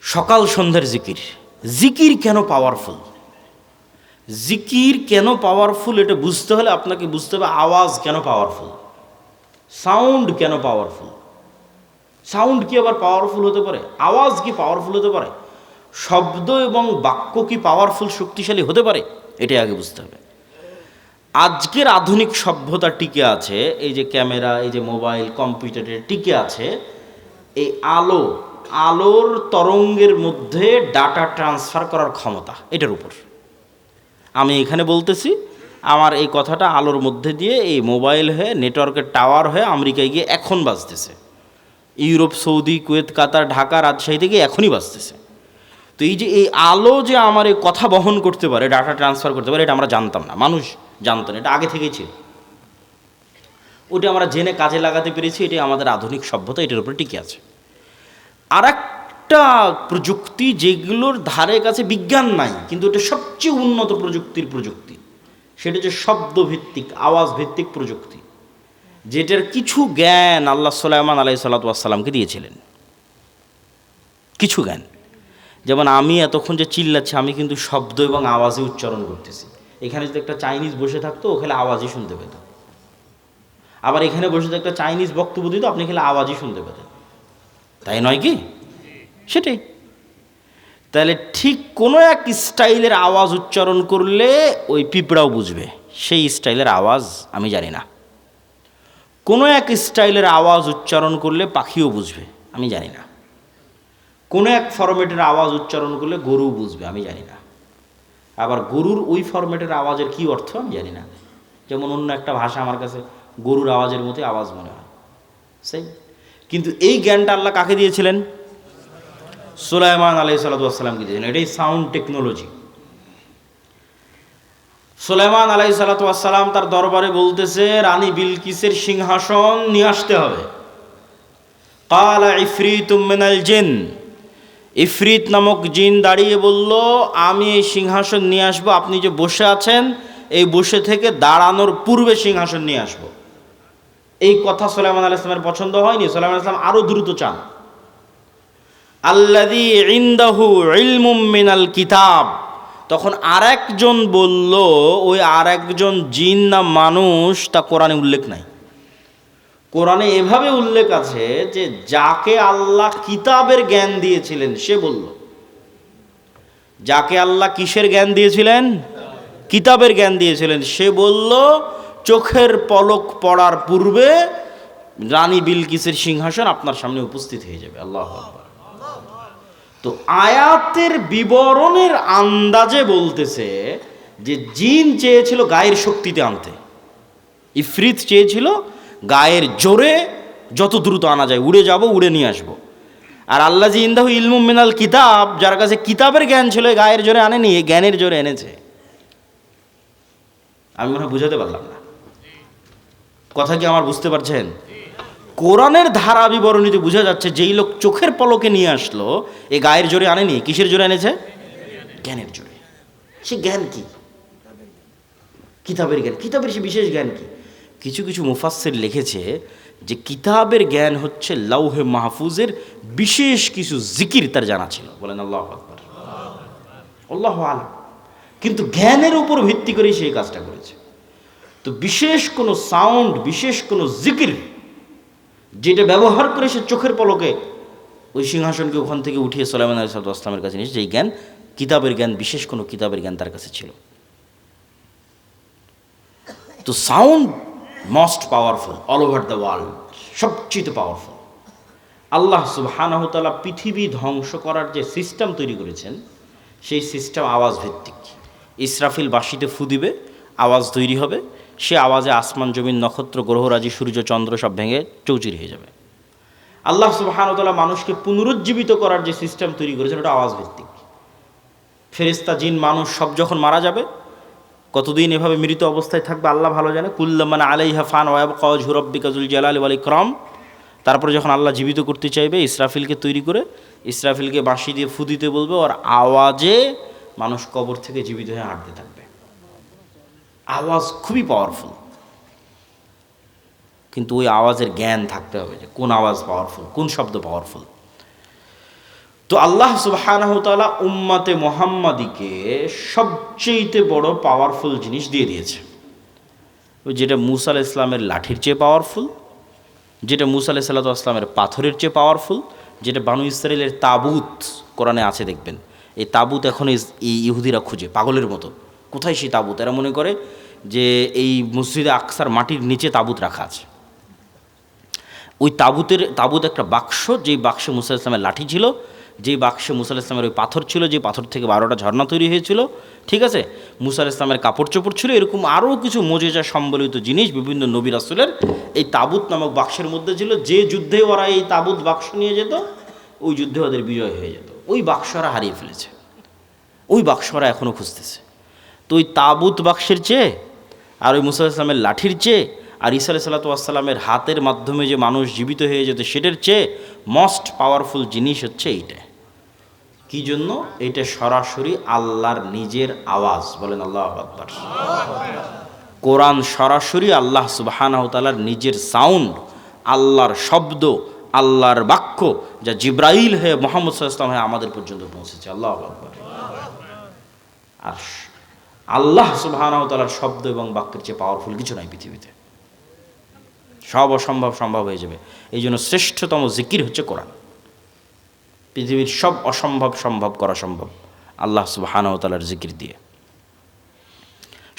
সকাল সন্ধ্যার জিকির। জিকির কেন পাওয়ারফুল? জিকির কেন পাওয়ারফুল এটা বুঝতে হলে আপনাকে বুঝতে হবে আওয়াজ কেন পাওয়ারফুল, সাউন্ড কেন পাওয়ারফুল। সাউন্ড কি আবার পাওয়ারফুল হতে পারে? আওয়াজ কি পাওয়ারফুল হতে পারে? শব্দ এবং বাক্য কি পাওয়ারফুল, শক্তিশালী হতে পারে? এটাই আগে বুঝতে হবে। আজকের আধুনিক সভ্যতা টিকে আছে, এই যে ক্যামেরা, এই যে মোবাইল, কম্পিউটারের টিকে আছে এই আলোর তরঙ্গের মধ্যে ডাটা ট্রান্সফার করার ক্ষমতা, এটার উপর। আমি এখানে বলতেছি, আমার এই কথাটা আলোর মধ্যে দিয়ে এই মোবাইল হয়ে, নেটওয়ার্কের টাওয়ার হয়ে আমেরিকায় গিয়ে এখন বাজতেছে, ইউরোপ, সৌদি, কুয়েত, কাতার, ঢাকা, রাজশাহী থেকে এখনই বাজতেছে। তো এই যে এই আলো যে আমার এই কথা বহন করতে পারে, ডাটা ট্রান্সফার করতে পারে, এটা আমরা জানতাম না, মানুষ জানতো না, এটা আগে থেকেই ছিল। ওটা আমরা জেনে কাজে লাগাতে পেরেছি, এটাই আমাদের আধুনিক সভ্যতা, এটার উপরে টিকে আছে। আর একটা প্রযুক্তি যেগুলোর ধারে কাছে বিজ্ঞান নাই, কিন্তু এটা সবচেয়ে উন্নত প্রযুক্তি, সেটা হচ্ছে শব্দভিত্তিক, আওয়াজ ভিত্তিক প্রযুক্তি, যেটার কিছু জ্ঞান আল্লাহ সুলাইমান আলাইহিস সালাতু ওয়াস সালামকে দিয়েছিলেন। কিছু জ্ঞান যেমন আমি এতক্ষণ যে চিল্লাচ্ছি, আমি কিন্তু শব্দ এবং আওয়াজে উচ্চারণ করতেছি। এখানে যদি একটা চাইনিজ বসে থাকতো, ও খেলে আওয়াজই শুনতে পেত। আবার এখানে বসে একটা চাইনিজ বক্তব্য দিত, আপনি খেলে আওয়াজই শুনতে পেতেন, তাই নয় কি? সেটাই। তাহলে ঠিক কোনো এক স্টাইলের আওয়াজ উচ্চারণ করলে ওই পিঁপড়াও বুঝবে, সেই স্টাইলের আওয়াজ আমি জানি না। কোনো এক স্টাইলের আওয়াজ উচ্চারণ করলে পাখিও বুঝবে, আমি জানি না। কোনো এক ফরম্যাটের আওয়াজ উচ্চারণ করলে গরু বুঝবে, আমি জানি না। আবার গরুর ওই ফরম্যাটের আওয়াজের কী অর্থ আমি জানি না। যেমন অন্য একটা ভাষা আমার কাছে গরুর আওয়াজের মতোই আওয়াজ মনে হয়, সেই। কিন্তু এই জ্ঞানটা আল্লাহ কাকে দিয়েছিলেন? সুলাইমান আলাইহিসসালামকে দিয়েছিলেন। এটাই সাউন্ড টেকনোলজি। সুলাইমান আলাইহিসসালাম তার দরবারে বলতেছে, রানী বিলকিসের সিংহাসন নিয়ে আসতে হবে। ক্বালা ইফরিতুম মিনাল জিন, ইফরিত নামক জিন দাঁড়িয়ে বলল, আমি এই সিংহাসন নিয়ে আসবো, আপনি যে বসে আছেন এই বসে থেকে দাঁড়ানোর পূর্বে সিংহাসন নিয়ে আসবো। এই কথা সুলাইমান আলাইহিস সালামের পছন্দ হয়নি। সুলাইমান আলাইহিস সালাম আরো দ্রুত চান। আল্লাযী ইনদাহু ইলমুম মিনাল কিতাব, তখন আরেকজন বলল, ওই আরেকজন জিন না মানুষ তা কোরআনে উল্লেখ নাই। কোরআনে এভাবে উল্লেখ আছে যে যাকে আল্লাহ কিতাবের জ্ঞান দিয়েছিলেন সে বলল। যাকে আল্লাহ কিসের জ্ঞান দিয়েছিলেন? কিতাবের জ্ঞান দিয়েছিলেন, সে বলল চোখের পলক পড়ার পূর্বে রানী বিলকিসের সিংহাসন আপনার সামনে উপস্থিত হয়ে যাবে। আল্লাহু আকবার। তো আয়াতের বিবরণের আন্দাজে বলতেছে যে জিন চেয়েছিল গায়ের শক্তিতে আনতে, ইফরিত চেয়েছিল গায়ের জোরে যত দ্রুত আনা যায়, উড়ে যাব, উড়ে নিয়ে আসবো। আর আল্লাযী ইনদাহু ইলমুম মিনাল কিতাব, যার কাছে কিতাবের জ্ঞান ছিল, গায়ের জোরে আনেনি, জ্ঞানের জোরে এনেছে। আমি মনে হয় বুঝাতে পারলাম না কথা, কি আমার বুঝতে পারছেন? কোরআনের ধারা বিবরণীতে বোঝা যাচ্ছে যেই লোক চোখের পলকে নিয়ে আসলো, এ গায়ের জোরে আনেনি, কিসের জোরে এনেছে? জ্ঞানের জোরে। সে জ্ঞান কি? কিতাবের জ্ঞান। কিতাবের সে বিশেষ জ্ঞান কি? কিছু কিছু মুফাসসির লিখেছে যে কিতাবের জ্ঞান হচ্ছে লাউহে মাহফুজের বিশেষ কিছু জিকির তার জানা ছিল। বলেন আল্লাহু আকবার। আল্লাহু আলাম। কিন্তু জ্ঞানের উপর ভিত্তি করে সেই কাজটা করেছে। তো বিশেষ কোনো সাউন্ড, বিশেষ কোনো জিকির যেটা ব্যবহার করে সে চোখের পলকে ওই সিংহাসনকে ওখান থেকে উঠিয়ে সুলাইমান আলাইহিস সালামের কাছে নিয়েছে, যেই জ্ঞান কিতাবের জ্ঞান, বিশেষ কোনো কিতাবের জ্ঞান তার কাছে ছিল। তো sound most powerful all over the world, সবচেয়ে পাওয়ারফুল। আল্লাহ সুবহানাহু ওয়া তাআলা পৃথিবী ধ্বংস করার যে সিস্টেম তৈরি করেছেন, সেই সিস্টেম আওয়াজ ভিত্তিক। ইসরাফিল বাঁশিতে ফু দিবে, আওয়াজ তৈরি হবে, সে আওয়াজে আসমান জমিন নক্ষত্র গ্রহরাজি সূর্য চন্দ্র সব ভেঙে চৌচির হয়ে যাবে। আল্লাহ সুবহানাহু ওয়া তাআলা মানুষকে পুনরুজ্জীবিত করার যে সিস্টেম তৈরি করেছেন, ওটা আওয়াজ ভিত্তিক। ফেরেশতা জিন মানুষ সব যখন মারা যাবে, কতদিন এভাবে মৃত অবস্থায় থাকবে আল্লাহ ভালো জানে। কুল্লুমান আলাইহা ফান ওয়া ইয়াবকা ওয়াজহু রাব্বিকা যুল জালালি ওয়াল ইকরাম। তারপরে যখন আল্লাহ জীবিত করতে চাইবে, ইসরাফিলকে তৈরি করে ইসরাফিলকে বাঁশি দিয়ে ফু দিতে বলবে, ওর আওয়াজে মানুষ কবর থেকে জীবিত হয়ে হাঁটতে থাকবে। আওয়াজ খুবই পাওয়ারফুল, কিন্তু ওই আওয়াজের জ্ঞান থাকতে হবে যে কোন আওয়াজ পাওয়ারফুল, কোন শব্দ পাওয়ারফুল। তো আল্লাহ সুবহানাহু ওয়া তাআলা উম্মতে মুহাম্মাদিকে সবচেয়ে বড় পাওয়ারফুল জিনিস দিয়ে দিয়েছে, ওই যেটা মূসা আলাইহিস সালামের লাঠির চেয়ে পাওয়ারফুল, যেটা মূসা আলাইহিস সালামের পাথরের চেয়ে পাওয়ারফুল, যেটা বানু ইসরাইলের তাবুত কোরআনে আছে দেখবেন। এই তাবুত এখন এই ইহুদিরা খুঁজে পাগলের মতো, কোথায় সেই তাবুত? এরা মনে করে যে এই মসজিদে আকসার মাটির নিচে তাবুত রাখা আছে। ওই তাবুত একটা বাক্স, যেই বাক্সে মূসা আলাইহিস সালামের লাঠি ছিল, যেই বাক্সে মূসা আলাইহিস সালামের ওই পাথর ছিল, যে পাথর থেকে 12টা ঝর্ণা তৈরি হয়েছিল, ঠিক আছে, মূসা আলাইহিস সালামের কাপড় চোপড় ছিল, এরকম আরও কিছু মজেজা সম্বলিত জিনিস বিভিন্ন নবী রাসূলের এই তাবুত নামক বাক্সের মধ্যে ছিল। যে যুদ্ধে ওরা এই তাবুত বাক্স নিয়ে যেত, ওই যুদ্ধে ওদের বিজয় হয়ে যেত। ওই বাক্স ওরা হারিয়ে ফেলেছে, ওই বাক্স ওরা এখনও খুঁজতেছে। তো ওই তাবুত বাক্সের চেয়ে আর ওই মূসা আলাইহিস সালামের লাঠির চেয়ে আর ঈসা আলাইহিস সালামের হাতের মাধ্যমে যে মানুষ জীবিত হয়ে যেত, সেটার চেয়ে মোস্ট পাওয়ারফুল জিনিস হচ্ছে এইটা। কি জন্য? এটা সরাসরি আল্লাহর নিজের আওয়াজ। বলেন আল্লাহু আকবার। কোরআন সরাসরি আল্লাহ সুবহানাহু ওয়া তাআলার নিজের সাউন্ড, আল্লাহর শব্দ, আল্লাহর বাক্য, যা জিব্রাইল হয়ে মুহাম্মদ সাল্লাল্লাহু আলাইহি ওয়াসাল্লাম হয়ে আমাদের পর্যন্ত পৌঁছেছে। আল্লাহু আকবার। আর আল্লাহ সুবহানাহু ওয়া তাআলার শব্দ এবং বাক্যের চেয়ে পাওয়ারফুল কিছু নাই পৃথিবীতে। সব অসম্ভব সম্ভব হয়ে যাবে। এই জন্য শ্রেষ্ঠতম জিকির হচ্ছে কোরআন। পৃথিবীর সব অসম্ভব সম্ভব করা সম্ভব আল্লাহ সুবহানাহু ওয়া তাআলার জিকির দিয়ে।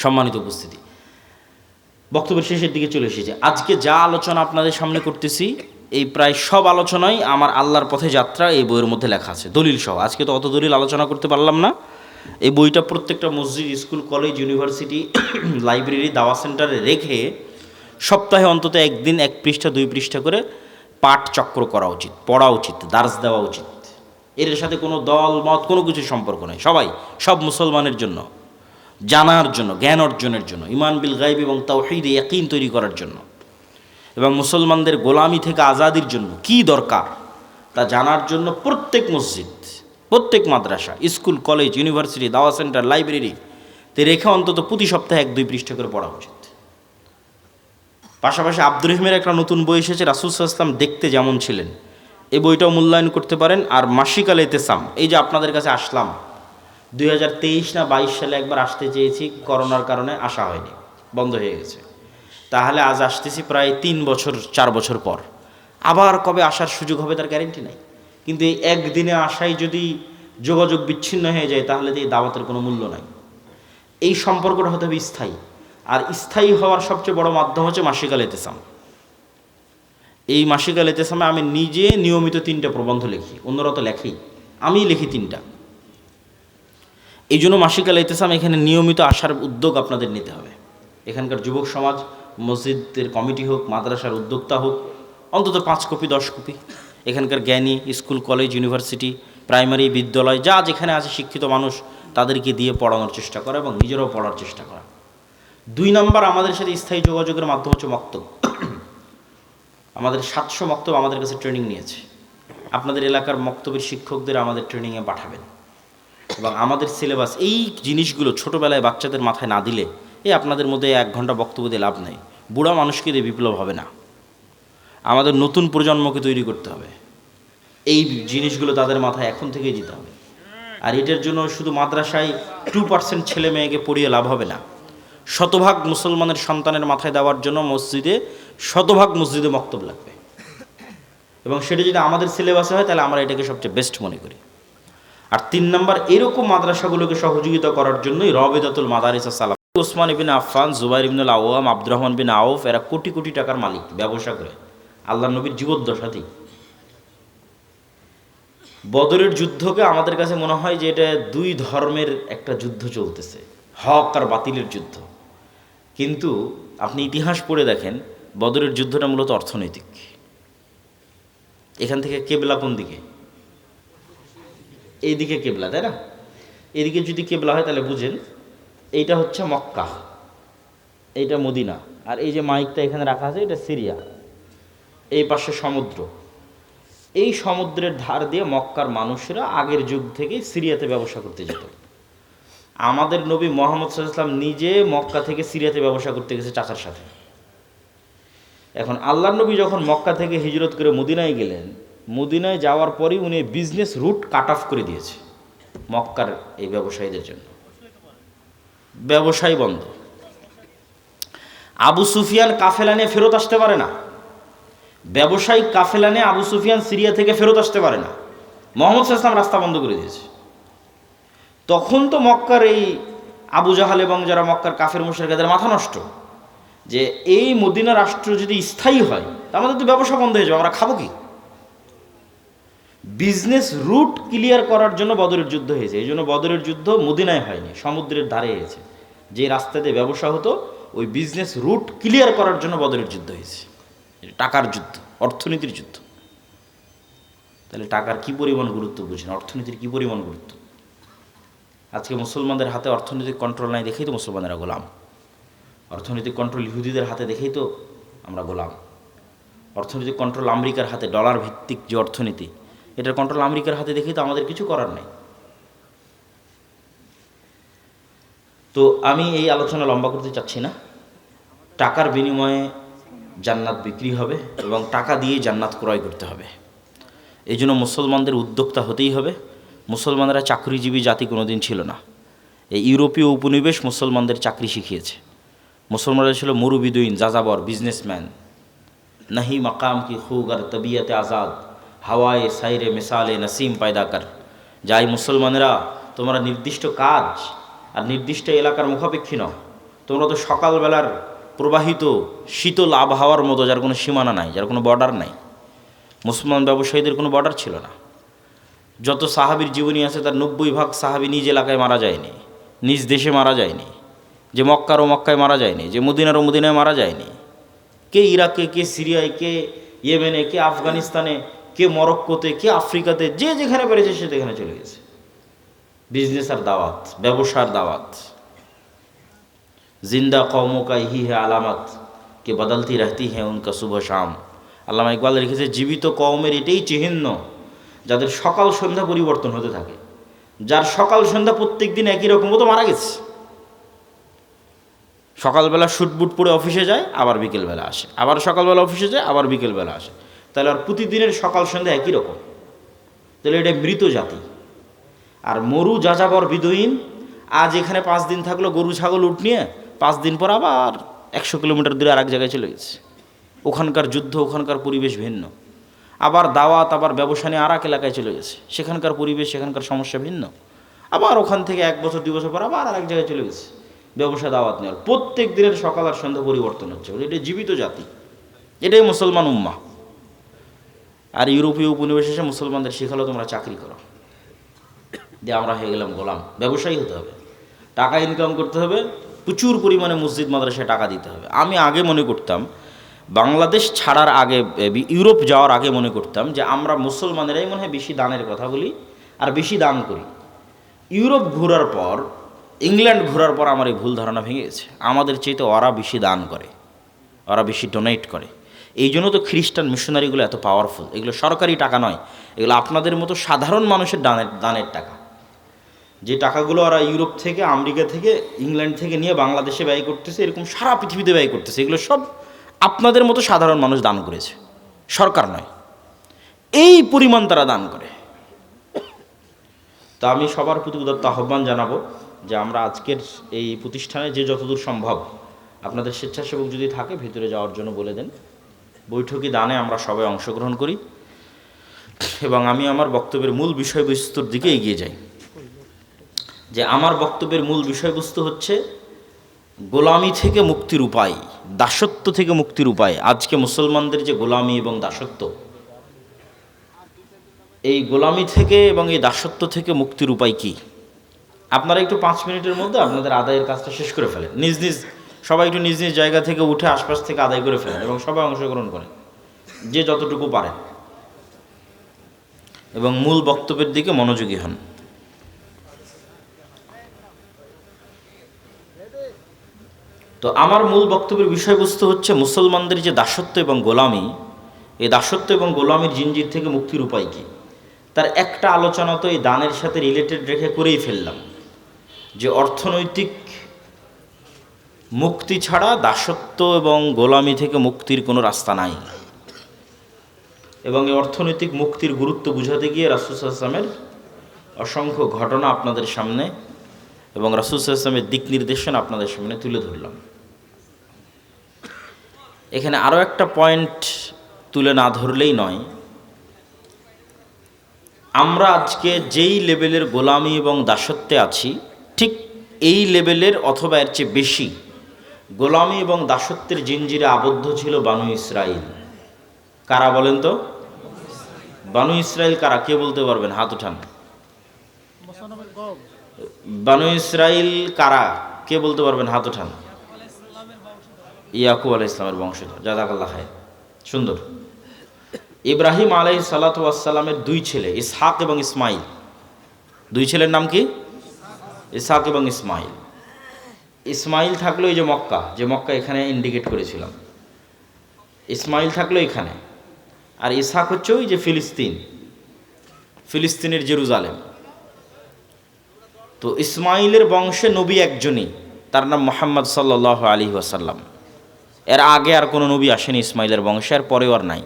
সম্মানিত উপস্থিতি, বক্তব্যের শেষের দিকে চলে এসেছে। আজকে যা আলোচনা আপনাদের সামনে করতেছি, এই প্রায় সব আলোচনাই আমার আল্লাহর পথে যাত্রা এই বইয়ের মধ্যে লেখা আছে, দলিল সহ। আজকে তো অত দলিল আলোচনা করতে পারলাম না। এই বইটা প্রত্যেকটা মসজিদ, স্কুল, কলেজ, ইউনিভার্সিটি, লাইব্রেরি, দাওয়া সেন্টারে রেখে সপ্তাহে অন্তত একদিন 1 পৃষ্ঠা 2 পৃষ্ঠা করে পাঠ চক্র করা উচিত, পড়া উচিত, দার্স দেওয়া উচিত। এর সাথে কোনো দল মত কোনো কিছুর সম্পর্ক নেই। সব মুসলমানের জন্য, জানার জন্য, জ্ঞান অর্জনের জন্য, ঈমান বিল গায়ব এবং তাওহীদে ইয়াকিন তৈরি করার জন্য, এবং মুসলমানদের গোলামি থেকে আজাদির জন্য কি দরকার তা জানার জন্য প্রত্যেক মসজিদ, প্রত্যেক মাদ্রাসা, স্কুল, কলেজ, ইউনিভার্সিটি, দাওয়া সেন্টার, লাইব্রেরি তে রেখে অন্তত প্রতি সপ্তাহে 1-2 পৃষ্ঠা করে পড়া উচিত। পাশাপাশি আব্দুর রহিমের একটা নতুন বই এসেছে, রাসূল সাল্লাল্লাহু আলাইহি ওয়াসাল্লাম দেখতে যেমন ছিলেন, এই বইটাও মূল্যায়ন করতে পারেন। আর মাসিক আল ইতিসাম, এই যে আপনাদের কাছে আসলাম, 2023 না 22 সালে একবার আসতে চেয়েছি, করোনার কারণে আসা হয়নি, বন্ধ হয়ে গেছে। তাহলে আজ আসতেছি প্রায় 3 বছর 4 বছর পর। আবার কবে আসার সুযোগ হবে তার গ্যারেন্টি নাই। কিন্তু এই একদিনে আসাই যদি যোগাযোগ বিচ্ছিন্ন হয়ে যায়, তাহলে তো এই দাওয়াতের কোনো মূল্য নাই। এই সম্পর্কটা হতে হবে স্থায়ী। আর স্থায়ী হওয়ার সবচেয়ে বড় মাধ্যম হচ্ছে মাসিক আল ইতিসাম। এই মাসিক আল ইতিসামে আমি নিজে নিয়মিত 3টা প্রবন্ধ লিখি, অন্যরা তো লেখেই, আমি লিখি 3টা। এই জন্য মাসিক আল ইতিসাম এখানে নিয়মিত আসার উদ্যোগ আপনাদের নিতে হবে। এখানকার যুবক সমাজ, মসজিদের কমিটি হোক, মাদ্রাসার উদ্যোক্তা হোক, অন্তত 5 কপি 10 কপি এখানকার জ্ঞানী, স্কুল, কলেজ, ইউনিভার্সিটি, প্রাইমারি, বিদ্যালয়, যা যেখানে আছে শিক্ষিত মানুষ, তাদেরকে দিয়ে পড়ানোর চেষ্টা করা এবং নিজেরাও পড়ার চেষ্টা করা। 2 নম্বর, আমাদের সাথে স্থায়ী যোগাযোগের মাধ্যম হচ্ছে মক্তব। আমাদের 700 মক্তব আমাদের কাছে ট্রেনিং নিয়েছে। আপনাদের এলাকার মক্তবের শিক্ষকদের আমাদের ট্রেনিংয়ে পাঠাবেন এবং আমাদের সিলেবাস এই জিনিসগুলো ছোটোবেলায় বাচ্চাদের মাথায় না দিলে, আপনাদের মধ্যে 1 ঘন্টা বক্তব্য দিয়ে লাভ নেই। বুড়া মানুষকে দিয়ে বিপ্লব হবে না। আমাদের নতুন প্রজন্মকে তৈরি করতে হবে। এই জিনিসগুলো তাদের মাথায় এখন থেকেই দিতে হবে। আর এটার জন্য শুধু মাদ্রাসায় 2% ছেলে মেয়েকে পড়িয়ে লাভ হবে না। শতভাগ মুসলমানের সন্তানের মাথায় দেওয়ার জন্য শতভাগ মসজিদে মক্তব লাগবে। এবং সেটা যদি আমাদের সিলেবাসে হয়, তাহলে আমরা এটাকে সবচেয়ে বেস্ট মনে করি। আর 3 নম্বর, এরকম মাদ্রাসাগুলোকে সহযোগিতা করার জন্যই রবিদাতুল মাদারিস সালাফ, ওসমান ইবিন আফফান, জুবাইর ইবনুল আওয়াম, আব্দুর রহমান বিন আউফ, এরা কোটি কোটি টাকার মালিক, ব্যবসা করে আল্লাহর নবীর জীবদ্দশাতেই। বদরের যুদ্ধকে আমাদের কাছে মনে হয় যে এটা 2 ধর্মের একটা যুদ্ধ চলতেছে, হক আর বাতিলের যুদ্ধ। কিন্তু আপনি ইতিহাস পড়ে দেখেন, বদরের যুদ্ধটা মূলত অর্থনৈতিক। এখান থেকে কেবলা কোন দিকে? এইদিকে কেবলা, তাই না? এদিকে যদি কেবলা হয় তাহলে বুঝেন এইটা হচ্ছে মক্কা, এইটা মদিনা, আর এই যে মাইকটা এখানে রাখা আছে এটা সিরিয়া। এই পাশে সমুদ্র। এই সমুদ্রের ধার দিয়ে মক্কার মানুষেরা আগের যুগ থেকে সিরিয়াতে ব্যবসা করতে যেত। আমাদের নবী মুহাম্মদ সাল্লাল্লাহু আলাইহি ওয়াসাল্লাম নিজে মক্কা থেকে সিরিয়াতে ব্যবসা করতে গেছে চাচার সাথে। এখন আল্লাহর নবী যখন মক্কা থেকে হিজরত করে মদিনায় গেলেন, মদিনায় যাওয়ার পরেই উনি বিজনেস রুট কাট অফ করে দিয়েছে মক্কার এই ব্যবসায়ীদের জন্য। ব্যবসায় বন্ধ। আবু সুফিয়ান কাফেলা নিয়ে ফেরত আসতে পারে না। ব্যবসায়িক কাফেলা নিয়ে আবু সুফিয়ান সিরিয়া থেকে ফেরত আসতে পারে না। মুহাম্মদ সাল্লাল্লাহু আলাইহি ওয়াসাল্লাম রাস্তা বন্ধ করে দিয়েছে। তখন তো মক্কার এই আবু জাহাল এবং যারা মক্কার কাফের মুশরিকদের মাথা নষ্ট যে এই মদিনা রাষ্ট্র যদি স্থায়ী হয়, আমাদের তো ব্যবসা বন্ধ হয়ে যাবে, আমরা খাবো কি? বিজনেস রুট ক্লিয়ার করার জন্য বদরের যুদ্ধ হয়েছে। এই জন্য বদরের যুদ্ধ মদিনায় হয়নি, সমুদ্রের ধারে হয়েছে। যে রাস্তা দিয়ে ব্যবসা হতো, ওই বিজনেস রুট ক্লিয়ার করার জন্য বদরের যুদ্ধ হয়েছে। টাকার যুদ্ধ, অর্থনীতির যুদ্ধ। তাহলে টাকার কি পরিমাণ গুরুত্ব বুঝেন, অর্থনীতির কি পরিমাণ গুরুত্ব। আজকে মুসলমানদের হাতে অর্থনৈতিক কন্ট্রোল নাই দেখেই তো মুসলমানেরা গোলাম। অর্থনৈতিক কন্ট্রোল ইহুদিদের হাতে দেখেই তো আমরা গোলাম। অর্থনৈতিক কন্ট্রোল আমেরিকার হাতে, ডলার ভিত্তিক যে অর্থনীতি, এটার কন্ট্রোল আমেরিকার হাতে দেখেই তো আমাদের কিছু করার নেই। তো আমি এই আলোচনা লম্বা করতে চাচ্ছি না। টাকার বিনিময়ে জান্নাত বিক্রি হবে এবং টাকা দিয়ে জান্নাত ক্রয় করতে হবে। এই জন্য মুসলমানদের উদ্যোক্তা হতেই হবে। মুসলমানরা চাকরিজীবী জাতি কোনোদিন ছিল না। এই ইউরোপীয় উপনিবেশ মুসলমানদের চাকরি শিখিয়েছে। মুসলমানরা ছিল মুরুবিদুইন, যাযাবর, বিজনেসম্যান। নাহি মাকাম কি খুগ আর তবিয়তে আজাদ, হাওয়ায়ে সাইরে মিসালে নসিম পায়দা কর। যাই মুসলমানেরা, তোমরা নির্দিষ্ট কাজ আর নির্দিষ্ট এলাকার মুখাপেক্ষী নও। তোমরা তো সকালবেলার প্রবাহিত শীতল আবহাওয়ার মতো, যার কোনো সীমানা নাই, যার কোনো বর্ডার নাই। মুসলমান ব্যবসায়ীদের কোনো বর্ডার ছিল না। যত সাহাবীর জীবনী আছে তার 90% সাহাবী নিজ এলাকায় মারা যায়নি, নিজ দেশে মারা যায়নি। যে মক্কার ও মক্কায় মারা যায়নি, যে মদিনার ও মদিনায় মারা যায়নি। কে ইরাকে, কে সিরিয়ায়, কে ইয়েমেনে, কে আফগানিস্তানে, কে মরক্কোতে, কে আফ্রিকাতে, যে যেখানে পেরেছে সে সেখানে চলে গেছে। বিজনেস আর দাওয়াত, ব্যবসার দাওয়াত। জিন্দা কওমোं का यही है আলামত কে বদলতি रहती है उनका सुबह शाम। আল্লামা ইকবাল লিখেছে, জীবিত কওমের এটাই চিহ্ন যাদের সকাল সন্ধ্যা পরিবর্তন হতে থাকে। যার সকাল সন্ধ্যা প্রত্যেক দিন একই রকম, ও তো মারা গেছে। সকালবেলা শুটবুট পরে অফিসে যায়, আবার বিকেলবেলা আসে, আবার সকালবেলা অফিসে যায়, আবার বিকেলবেলা আসে। তাহলে আর প্রতিদিনের সকাল সন্ধ্যা একই রকম। তাহলে এটা মৃত জাতি। আর মরু যাযাবর বিদুইন, আজ এখানে 5 দিন থাকলো গরু ছাগল উট নিয়ে, 5 দিন পর আবার 100 কিলোমিটার দূরে আর এক জায়গায় চলে গেছে। ওখানকার যুদ্ধ, ওখানকার পরিবেশ ভিন্ন। আবার দাওয়াত, আবার ব্যবসা নিয়ে আর এক এলাকায় চলে গেছে, সেখানকার পরিবেশ, সেখানকার সমস্যা ভিন্ন। আবার ওখান থেকে 1 বছর 2 বছর পর আবার আর এক জায়গায় চলে গেছে ব্যবসা দাওয়াত নেওয়ার। প্রত্যেক দিনের সকাল আর সন্ধ্যা পরিবর্তন হচ্ছে। এটা জীবিত জাতি, এটাই মুসলমান উম্মাহ। আর ইউরোপীয় উপনিবেশ এসে মুসলমানদের শেখালো তোমরা চাকরি করো, দিয়ে আমরা হয়ে গেলাম গোলাম। ব্যবসায়ী হতে হবে, টাকা ইনকাম করতে হবে, প্রচুর পরিমাণে মসজিদ মাদ্রাসায় টাকা দিতে হবে। আমি আগে মনে করতাম, বাংলাদেশ ছাড়ার আগে, ইউরোপ যাওয়ার আগে মনে করতাম যে আমরা মুসলমানেরাই মনে হয় বেশি দানের কথা বলি আর বেশি দান করি। ইউরোপ ঘোরার পর, ইংল্যান্ড ঘোরার পর আমার এই ভুল ধারণা ভেঙে গেছে। আমাদের চাইতে ওরা বেশি দান করে, ওরা বেশি ডোনেট করে। এই জন্য তো খ্রিস্টান মিশনারিগুলো এত পাওয়ারফুল। এগুলো সরকারি টাকা নয়, এগুলো আপনাদের মতো সাধারণ মানুষের দানের টাকা। যে টাকাগুলো ওরা ইউরোপ থেকে, আমেরিকা থেকে, ইংল্যান্ড থেকে নিয়ে বাংলাদেশে ব্যয় করতেছে, এরকম সারা পৃথিবীতে ব্যয় করতেছে। এগুলো সব আপনাদের মতো সাধারণ মানুষ দান করেছে, সরকার নয়। এই পরিমাণ তারা দান করে। তা আমি সবার প্রতি উদাত্ত আহ্বান জানাবো যে আমরা আজকের এই প্রতিষ্ঠানে যে যতদূর সম্ভব আপনাদের স্বেচ্ছাসেবক যদি থাকে ভিতরে যাওয়ার জন্য বলে দেন। বৈঠকি দানে আমরা সবাই অংশগ্রহণ করি এবং আমি আমার বক্তব্যের মূল বিষয়বস্তুর দিকে এগিয়ে যাই। যে আমার বক্তব্যের মূল বিষয়বস্তু হচ্ছে গোলামি থেকে মুক্তির উপায়, দাসত্ব থেকে মুক্তির উপায়। আজকে মুসলমানদের যে গোলামি এবং দাসত্ব, এই গোলামি থেকে এবং এই দাসত্ব থেকে মুক্তির উপায় কি? আপনারা একটু 5 মিনিটের মধ্যে আপনাদের আদায়ের কাজটা শেষ করে ফেলেন। সবাই একটু নিজ নিজ জায়গা থেকে উঠে আশপাশ থেকে আদায় করে ফেলেন এবং সবাই অংশগ্রহণ করেন যে যতটুকু পারেন এবং মূল বক্তব্যের দিকে মনোযোগী হন। তো আমার মূল বক্তব্যের বিষয়বস্তু হচ্ছে মুসলমানদের যে দাসত্ব এবং গোলামি, এই দাসত্ব এবং গোলামির জিনজির থেকে মুক্তির উপায় কি। তার একটা আলোচনা তো এই দানের সাথে রিলেটেড রেখে করেই ফেললাম যে অর্থনৈতিক মুক্তি ছাড়া দাসত্ব এবং গোলামি থেকে মুক্তির কোনো রাস্তা নাই। এবং এই অর্থনৈতিক মুক্তির গুরুত্ব বুঝাতে গিয়ে রাসূল সাল্লাল্লাহু আলাইহি ওয়াসাল্লামের অসংখ্য ঘটনা আপনাদের সামনে এবং রাসূল সাল্লাল্লাহু আলাইহি ওয়াসাল্লামের দিক নির্দেশনা আপনাদের সামনে তুলে ধরলাম। এখানে আরও একটা পয়েন্ট তুলে না ধরলেই নয়। আমরা আজকে যেই লেভেলের গোলামি এবং দাসত্বে আছি, ঠিক এই লেভেলের অথবা এর চেয়ে বেশি গোলামি এবং দাসত্বের জিনজিরে আবদ্ধ ছিল বানু ইসরাইল। কারা বলেন তো? বানু ইসরাইল কারা? কে বলতে পারবেন? হাত উঠান। বানু ইসরাইল কারা? কে বলতে পারবেন? হাত উঠান। ইয়াকুব আলাইহিস সালামের বংশধর। জাযাকাল্লাহ খায়র, সুন্দর। ইব্রাহিম আলাইহিস সালাতু ওয়াস সালামের 2 ছেলে, ইসহাক এবং ইসমাইল। 2 ছেলের নাম কি? ইসহাক এবং ইসমাইল। ইসমাইল থাকলো এই যে মক্কা এখানে ইন্ডিকেট করেছিলাম। ইসমাইল থাকলো এখানে, আর ইসহাক হচ্ছে ওই যে ফিলিস্তিনের জেরুজালেম। তো ইসমাইলের বংশে নবী একজনই, তার নাম মুহাম্মদ সাল্লাল্লাহু আলাইহি ওয়াসাল্লাম। এর আগে আর কোনো নবী আসেনি ইসমাইলের বংশে, আর পরেও আর নাই।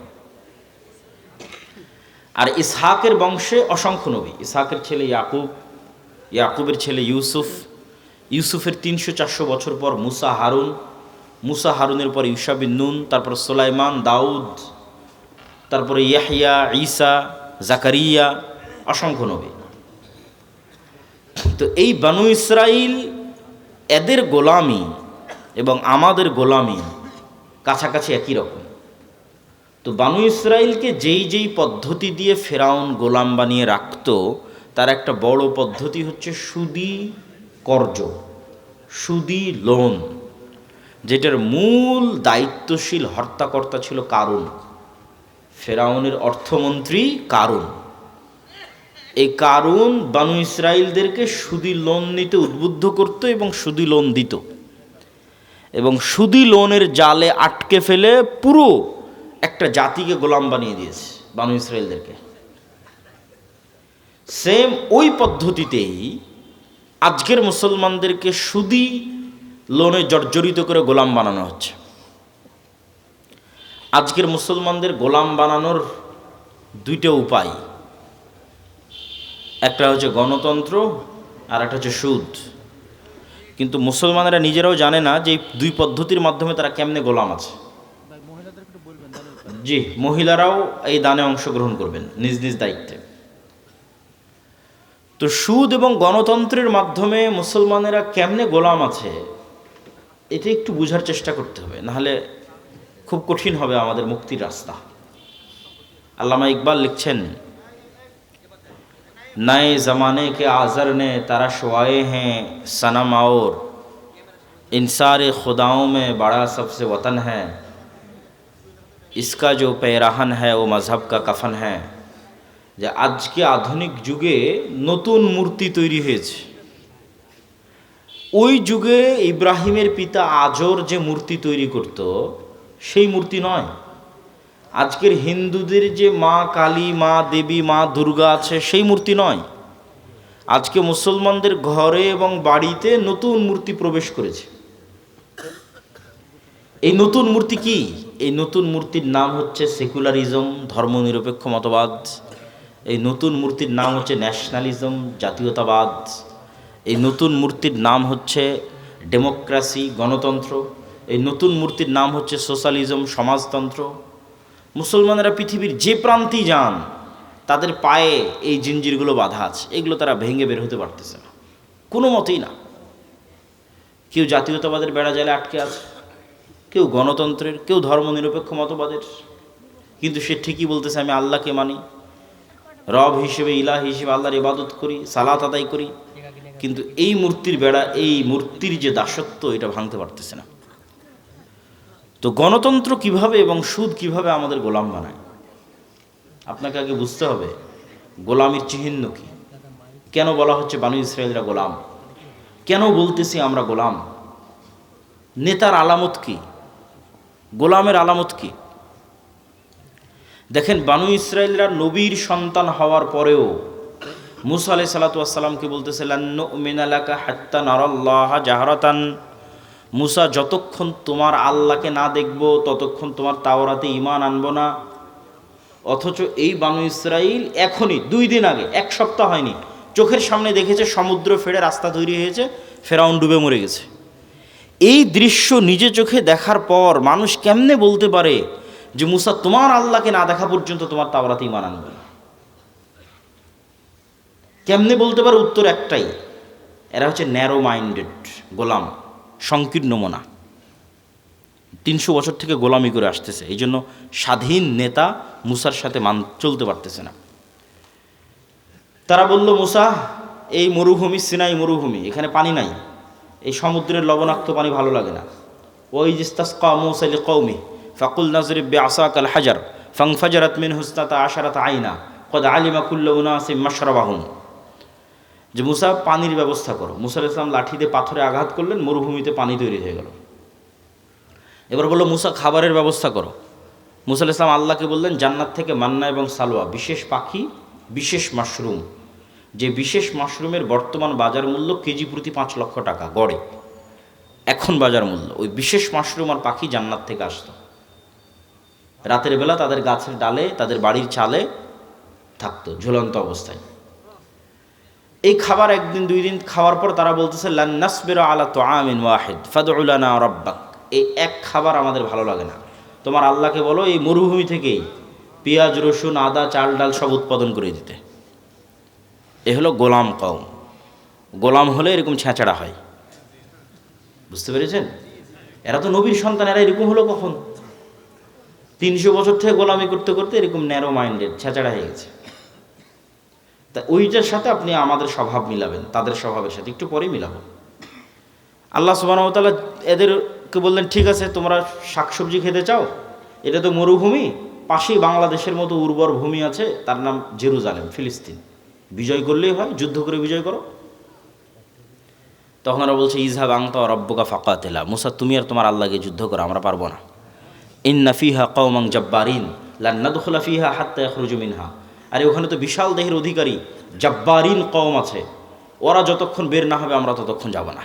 আর ইসহাকের বংশে অসংখ্য নবী। ইসহাকের ছেলে ইয়াকুব, ইয়াকুবের ছেলে ইউসুফ, ইউসুফের 300-400 বছর পর মুসা হারুন, মুসা হারুনের পর ইউসা বিন নুন, তারপর সুলাইমান, দাউদ, তারপরে ইয়াহিয়া, ঈসা, জাকারিয়া, অসংখ্য নবী। তো এই বানু ইসরাইল, এদের গোলামি এবং আমাদের গোলামি কাছাকাছি একই রকম। তো বানু ইসরাইলকে যেই যেই পদ্ধতি দিয়ে ফেরাউন গোলাম বানিয়ে রাখত, তার একটা বড় পদ্ধতি হচ্ছে সুদি কর্জ, সুদি লোন, যেটার মূল দায়িত্বশীল হর্তাকর্তা ছিল কারুন, ফেরাউনের অর্থমন্ত্রী কারুন। এই কারুন বানু ইসরাইলদেরকে সুদি লোন নিতে উদ্বুদ্ধ করত এবং সুদি লোন দিত, এবং সুদি লোনের জালে আটকে ফেলে পুরো একটা জাতিকে গোলাম বানিয়ে দিয়েছে বানু ইসরাইলদেরকে। সেম ওই পদ্ধতিতেই আজকের মুসলমানদেরকে সুদি লোনে জর্জরিত করে গোলাম বানানো হচ্ছে। আজকের মুসলমানদের গোলাম বানানোর দুইটা উপায়, একটা হচ্ছে গণতন্ত্র আর একটা হচ্ছে সুদ। কিন্তু মুসলমানেরা নিজেরাও জানে না যে এই দুই পদ্ধতির মাধ্যমে তারা কেমনে গোলাম আছে। জি, মহিলারাও এই দানে অংশগ্রহণ করবেন নিজ নিজ দায়িত্বে। তো সুদ এবং গণতন্ত্রের মাধ্যমে মুসলমানেরা কেমনে গোলাম আছে, এটা একটু বোঝার চেষ্টা করতে হবে, নাহলে খুব কঠিন হবে আমাদের মুক্তির রাস্তা। আল্লামা ইকবাল লিখছেন, नए ज़माने के आज़र ने तरशवाए हैं सनम और इंसार खुदाओं में बड़ा सबसे वतन है, इसका जो पैराहन है वो मज़हब का कफन है। যে আজকে আধুনিক যুগে নতুন মূর্তি তৈরি হয়েছে, ওই যুগে ইব্রাহিমের পিতা আজর যে মূর্তি তৈরি করত সেই মূর্তি নয়। আজকের হিন্দুদের যে মা কালী, মা দেবী, মা দুর্গা আছে সেই মূর্তি নয়। আজকে মুসলমানদের ঘরে এবং বাড়িতে নতুন মূর্তি প্রবেশ করেছে। এই নতুন মূর্তি কি? এই নতুন মূর্তির নাম হচ্ছে সেকুলারিজম, ধর্মনিরপেক্ষ মতবাদ। এই নতুন মূর্তির নাম হচ্ছে ন্যাশনালিজম, জাতীয়তাবাদ। এই নতুন মূর্তির নাম হচ্ছে ডেমোক্রেসি, গণতন্ত্র। এই নতুন মূর্তির নাম হচ্ছে সোশ্যালিজম, সমাজতন্ত্র। মুসলমানেরা পৃথিবীর যে প্রান্তেই যান, তাদের পায়ে এই জিঞ্জিরগুলো বাঁধা আছে, এগুলো তারা ভেঙে বের হতে পারতেছে না, কোনো মতেই না। কেউ জাতীয়তাবাদের বেড়া জালে আটকে আছে, কেউ গণতন্ত্রের, কেউ ধর্মনিরপেক্ষ মতবাদের। কিন্তু সে ঠিকই বলতেছে আমি আল্লাহকে মানি, রব হিসেবে, ইলাহ হিসেবে আল্লাহর ইবাদত করি, সালাত আদায় করি। কিন্তু এই মূর্তির বেড়া, এই মূর্তির যে দাসত্ব, এটা ভাঙতে পারতেছে না। তো গণতন্ত্র কিভাবে এবং সুদ কিভাবে আমাদের গোলাম বানায়, আপনাকে আগে বুঝতে হবে গোলামির চিহ্ন কি। কেন বলা হচ্ছে বানু ইসরায়েলরা গোলাম? কেন বলতেছি আমরা গোলাম? নেতার আলামত কি? গোলামের আলামত কি? দেখেন, বানু ইসরায়েলরা নবীর সন্তান হওয়ার পরেও মুসা আলাইহিস সালাতু ওয়াস সালামকে বলতেছে লান নুমিনা লাকা হাত্তা নারাল্লাহা জাহরাতান। মুসা, যতক্ষণ তোমার আল্লাহকে না দেখব ততক্ষণ তোমার তাওরাতে ঈমান আনবো না। অথচ এই বানু ইসরাইল এখনই 2 দিন আগে, 1 সপ্তাহ হয়নি, চোখের সামনে দেখেছে সমুদ্র ফেড়ে রাস্তা তৈরি হয়েছে, ফেরাউন ডুবে মরে গেছে। এই দৃশ্য নিজে চোখে দেখার পর মানুষ কেমনে বলতে পারে যে মুসা, তোমার আল্লাহকে না দেখা পর্যন্ত তোমার তাওরাতে ঈমান আনবে না? কেমনে বলতে পারে? উত্তর একটাই, এরা হচ্ছে ন্যারো মাইন্ডেড গোলাম, সংকীর্ণ মনা। 300 বছর থেকে গোলামি করে আসতেছে, এই জন্য স্বাধীন নেতা মুসার সাথে চলতে পারতেছে না। তারা বলল, মুসা, এই মরুভূমি সিনাই মরুভূমি, এখানে পানি নাই, এই সমুদ্রের লবণাক্ত পানি ভালো লাগে না। ওই ইস্তাসকা মুসা লিকওমি ফাকুল নাজরিব বিআসাকাল হাজার ফানফাজারাত মিনহু ইসনাতা আশারাত আইনা ক্বাদ আলিমা কুল্লু উনাসিম মাশরাবাহুম। যে মুসা, পানির ব্যবস্থা করো। মুসা আলাইহিস সালাম লাঠি দিয়ে পাথরে আঘাত করলেন, মরুভূমিতে পানি তৈরি হয়ে গেল। এবার বললো, মুসা, খাবারের ব্যবস্থা করো। মুসা আলাইহিস সালাম আল্লাহকে বললেন, জান্নাত থেকে মান্না এবং সালোয়া, বিশেষ পাখি, বিশেষ মাশরুম, যে বিশেষ মাশরুমের বর্তমান বাজার মূল্য কেজি প্রতি 5 লক্ষ টাকা গড়ে। এখন বাজার মূল্য। ওই বিশেষ মাশরুম আর পাখি জান্নাত থেকে আসতো, রাতের বেলা তাদের গাছের ডালে, তাদের বাড়ির চালে থাকতো ঝুলন্ত অবস্থায়। এই খাবার একদিন দুই দিন খাওয়ার পর তারা বলতেছে লান নাসবিরা আলা তুআমিন ওয়াহিদ ফাদউ লানা রাব্বাক, এই এক খাবার আমাদের ভালো লাগে না, তোমার আল্লাহকে বলো এই মরুভূমি থেকেই পেঁয়াজ রসুন আদা চাল ডাল সব উৎপাদন করে দিতে। এ হলো গোলাম কওম। গোলাম হলে এরকম ছেঁচড়া হয়, বুঝতে পেরেছেন? এরা তো নবীর সন্তান, এরা এরকম হলো কখন? 300 বছর থেকে গোলামি করতে করতে এরকম ন্যারো মাইন্ডেড ছেঁচড়া হয়ে গেছে। তা ওইটার সাথে আপনি আমাদের স্বভাব মিলাবেন, তাদের স্বভাবের সাথে একটু পরেই মিলাবো। আল্লাহ সুবহানাহু ওয়া তাআলা এদেরকে বললেন, ঠিক আছে তোমরা শাকসবজি খেতে চাও, এটা তো মরুভূমি, পাশেই বাংলাদেশের মতো উর্বর ভূমি আছে, তার নাম জেরুজালেম, ফিলিস্তিন, বিজয় করলেই হয়, যুদ্ধ করে বিজয় করো। তখন ওরা বলছে ইযহাব আনতা ওয়া রাব্বুকা ফাকাতিলা, মুসা তুমি আর তোমার আল্লাহকে যুদ্ধ করো, আমরা পারবো না। ইন্না ফিহা কওমান জাব্বারিন লান নাদখুলা ফিহা হাত্তা ইয়াখরুজু মিনহা, আরে ওখানে তো বিশাল দেহের অধিকারী জাব্বারিন কওম আছে, ওরা যতক্ষণ বের না হবে আমরা ততক্ষণ যাব না।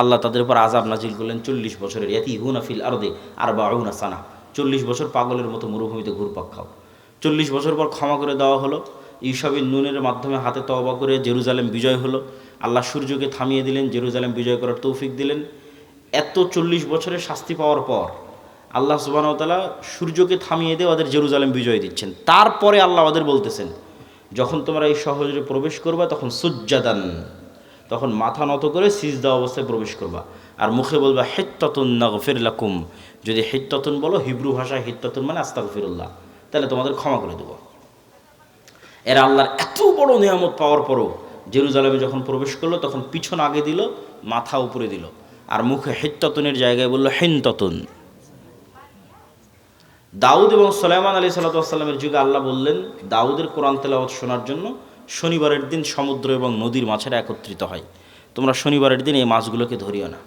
আল্লাহ তাদের উপর আযাব নাজিল করলেন 40 বছরের, ইয়াতিহুনা ফিল আরদি 40 সানা, 40 বছর পাগলের মতো মরুভূমিতে ঘুরপাক খাও। 40 বছর পর ক্ষমা করে দেওয়া হলো, ঈশাবিন নুনের মাধ্যমে হাতে তওবা করে জেরুজালেম বিজয় হলো। আল্লাহ সূর্যকে থামিয়ে দিলেন, জেরুজালেম বিজয় করার তৌফিক দিলেন। এত 40 বছরের শাস্তি পাওয়ার পর আল্লাহ সুবহানাহু ওয়া তাআলা সূর্যকে থামিয়ে দিয়ে ওদের জেরুজালেম বিজয় দিচ্ছেন। তারপরে আল্লাহ ওদের বলতেছেন, যখন তোমরা এই শহরে প্রবেশ করবা তখন সুজ্জাদান, তখন মাথা নত করে সিজদা অবস্থায় প্রবেশ করবা, আর মুখে বলবা হিত্তাতুন নাগফির লাকুম, যদি হিত্তাতুন বলো, হিব্রু ভাষায় হিত্তাতুন মানে আস্তাগফিরুল্লাহ, তাহলে তোমাদের ক্ষমা করে দেবো। এরা আল্লাহর এত বড় নিয়ামত পাওয়ার পরও জেরুজালেমে যখন প্রবেশ করলো তখন পিছন আগে দিল, মাথা উপরে দিল, আর মুখে হিত্তাতুনের জায়গায় বলল হিনতাতুন। দাউদ এবং সুলাইমান আলাইহিস সালামের যুগে আল্লাহ বললেন দাউদের কোরআন তেলাওয়াত শোনার জন্য শনিবারের দিন সমুদ্র এবং নদীর মাছেরা একত্রিত হয়, তোমরা শনিবারের দিন এই মাছগুলোকে ধরিও না।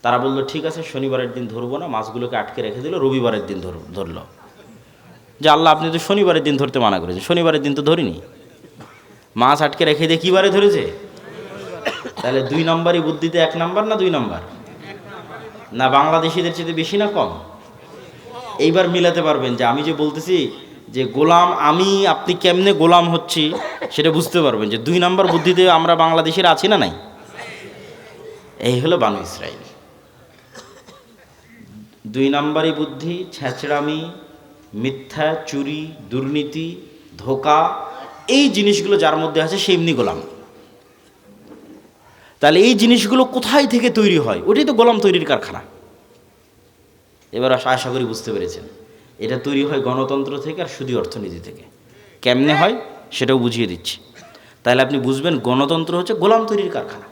তারা বলল ঠিক আছে শনিবারের দিন ধরবো না, মাছগুলোকে আটকে রেখে দিল, রবিবারের দিন ধরল। যে আল্লাহ আপনি তো শনিবারের দিন ধরতে মানা করেছেন, শনিবারের দিন তো ধরিনি, মাছ আটকে রেখে দিয়ে কী বারে ধরেছে? তাহলে 2 নম্বরই বুদ্ধিতে 1 নম্বর না 2 নম্বর? না বাংলাদেশিদের চেয়ে বেশি না কম? এইবার মিলাতে পারবেন যে আমি যে বলতেছি যে গোলাম আমি, আপনি কেমনে গোলাম হচ্ছি সেটা বুঝতে পারবেন যে 2 নম্বর বুদ্ধিতে আমরা বাংলাদেশিরা আছি না নাই? এই হলো বানু ইসরাইল। 2 নম্বরই বুদ্ধি, ছেঁচড়ামি, মিথ্যা, চুরি, দুর্নীতি, ধোঁকা, এই জিনিসগুলো যার মধ্যে আছে সে এমনি গোলাম। তাহলে এই জিনিসগুলো কোথায় থেকে তৈরি হয়? ওটাই তো গোলাম তৈরির কারখানা। এবার আশা করি বুঝতে পেরেছেন, এটা তৈরি হয় গণতন্ত্র থেকে আর সুদী অর্থনীতি থেকে। কেমনে হয় সেটাও বুঝিয়ে দিচ্ছি, তাহলে আপনি বুঝবেন গণতন্ত্র হচ্ছে গোলাম তৈরির কারখানা।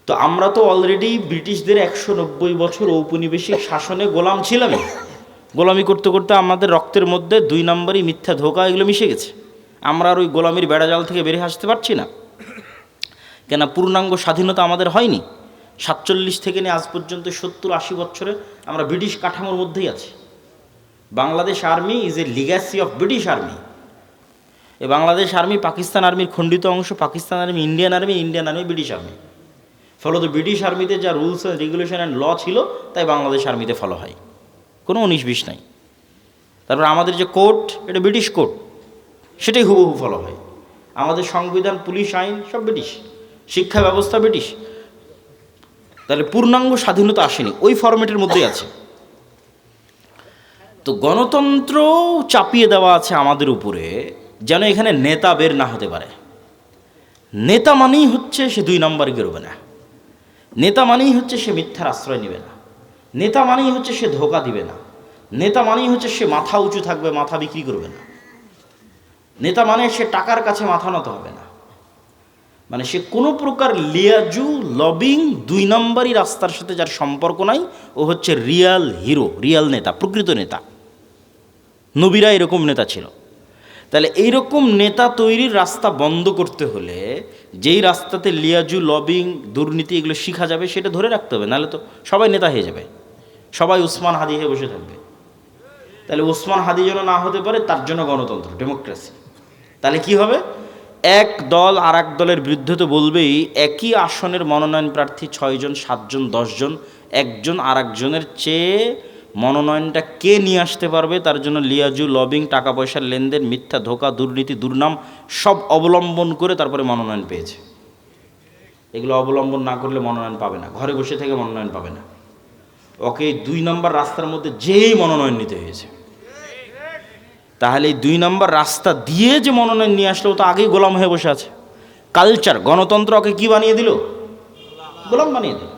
তো আমরা তো অলরেডি ব্রিটিশদের 190 বছর ঔপনিবেশিক শাসনে গোলাম ছিলামই। গোলামি করতে করতে আমাদের রক্তের মধ্যে 2 নম্বরই মিথ্যা, ধোঁকা এগুলো মিশে গেছে। আমরা আর ওই গোলামির বেড়াজাল থেকে বেরিয়ে আসতে পারছি না। কেন? পূর্ণাঙ্গ স্বাধীনতা আমাদের হয়নি। 47 থেকে নিয়ে আজ পর্যন্ত 70-80 বছরে আমরা ব্রিটিশ কাঠামোর মধ্যেই আছি। Bangladesh army is a legacy of British army. এই বাংলাদেশ আর্মি পাকিস্তান আর্মির খণ্ডিত অংশ, Pakistan army Indian army, Indian army British army. ফলত ব্রিটিশ আর্মিতে যা rules and regulation and law ছিল তাই বাংলাদেশ আর্মিতে ফলো হয়, কোনো 19-20 নাই। তারপর আমাদের যে কোর্ট, এটা ব্রিটিশ কোর্ট, সেটাই হুবহু ফলো হয়। আমাদের সংবিধান, পুলিশ আইন সব ব্রিটিশ, শিক্ষা ব্যবস্থা ব্রিটিশ। তাহলে পূর্ণাঙ্গ স্বাধীনতা আসেনি, ওই ফরম্যাটের মধ্যেই আছে। তো গণতন্ত্র চাপিয়ে দেওয়া আছে আমাদের উপরে, যেন এখানে নেতা বের না হতে পারে। নেতা মানেই হচ্ছে সে 2 নম্বরে বেরোবে না, নেতা মানেই হচ্ছে সে মিথ্যার আশ্রয় নেবে না, নেতা মানেই হচ্ছে সে ধোঁকা দিবে না, নেতা মানেই হচ্ছে সে মাথা উঁচু থাকবে, মাথা বিক্রি করবে না, নেতা মানে সে টাকার কাছে মাথা নত হবে না, মানে সে কোনো প্রকার লিয়াজু লবিং 2 নম্বরই রাস্তার সাথে যার সম্পর্ক নাই, ও হচ্ছে রিয়াল হিরো, রিয়াল নেতা, প্রকৃত নেতা। নবীরা এরকম নেতা ছিল। তাহলে এইরকম নেতা তৈরির রাস্তা বন্ধ করতে হলে যেই রাস্তাতে লিয়াজু লবিং দুর্নীতি এগুলো শিখা যাবে সেটা ধরে রাখতে হবে, নাহলে তো সবাই নেতা হয়ে যাবে, সবাই উসমান হাদি হয়ে বসে থাকবে। তাহলে উসমান হাদি যেন না হতে পারে তার জন্য গণতন্ত্র, ডেমোক্রেসি। তাহলে কি হবে? এক দল আর এক দলের বিরুদ্ধে তো বলবেই, একই আসনের মনোনয়ন প্রার্থী 6 জন 7 জন 10 জন, একজন আর একজনের চেয়ে মনোনয়নটা কে নিয়ে আসতে পারবে তার জন্য লিয়াজু, লবিং, টাকা পয়সার লেনদেন, মিথ্যা, ধোঁকা, দুর্নীতি, দুর্নাম সব অবলম্বন করে তারপরে মনোনয়ন পেয়েছে। এগুলো অবলম্বন না করলে মনোনয়ন পাবে না, ঘরে বসে থেকে মনোনয়ন পাবে না। ওকে 2 নম্বর রাস্তার মধ্যে যেই মনোনয়ন নিতে হয়েছে, তাহলে এই 2 নম্বর রাস্তা দিয়ে যে মনোনয়ন নিয়ে আসলো, ও তো আগেই গোলাম হয়ে বসে আছে। কালচার, গণতন্ত্র ওকে কি বানিয়ে দিল? গোলাম বানিয়ে দিল।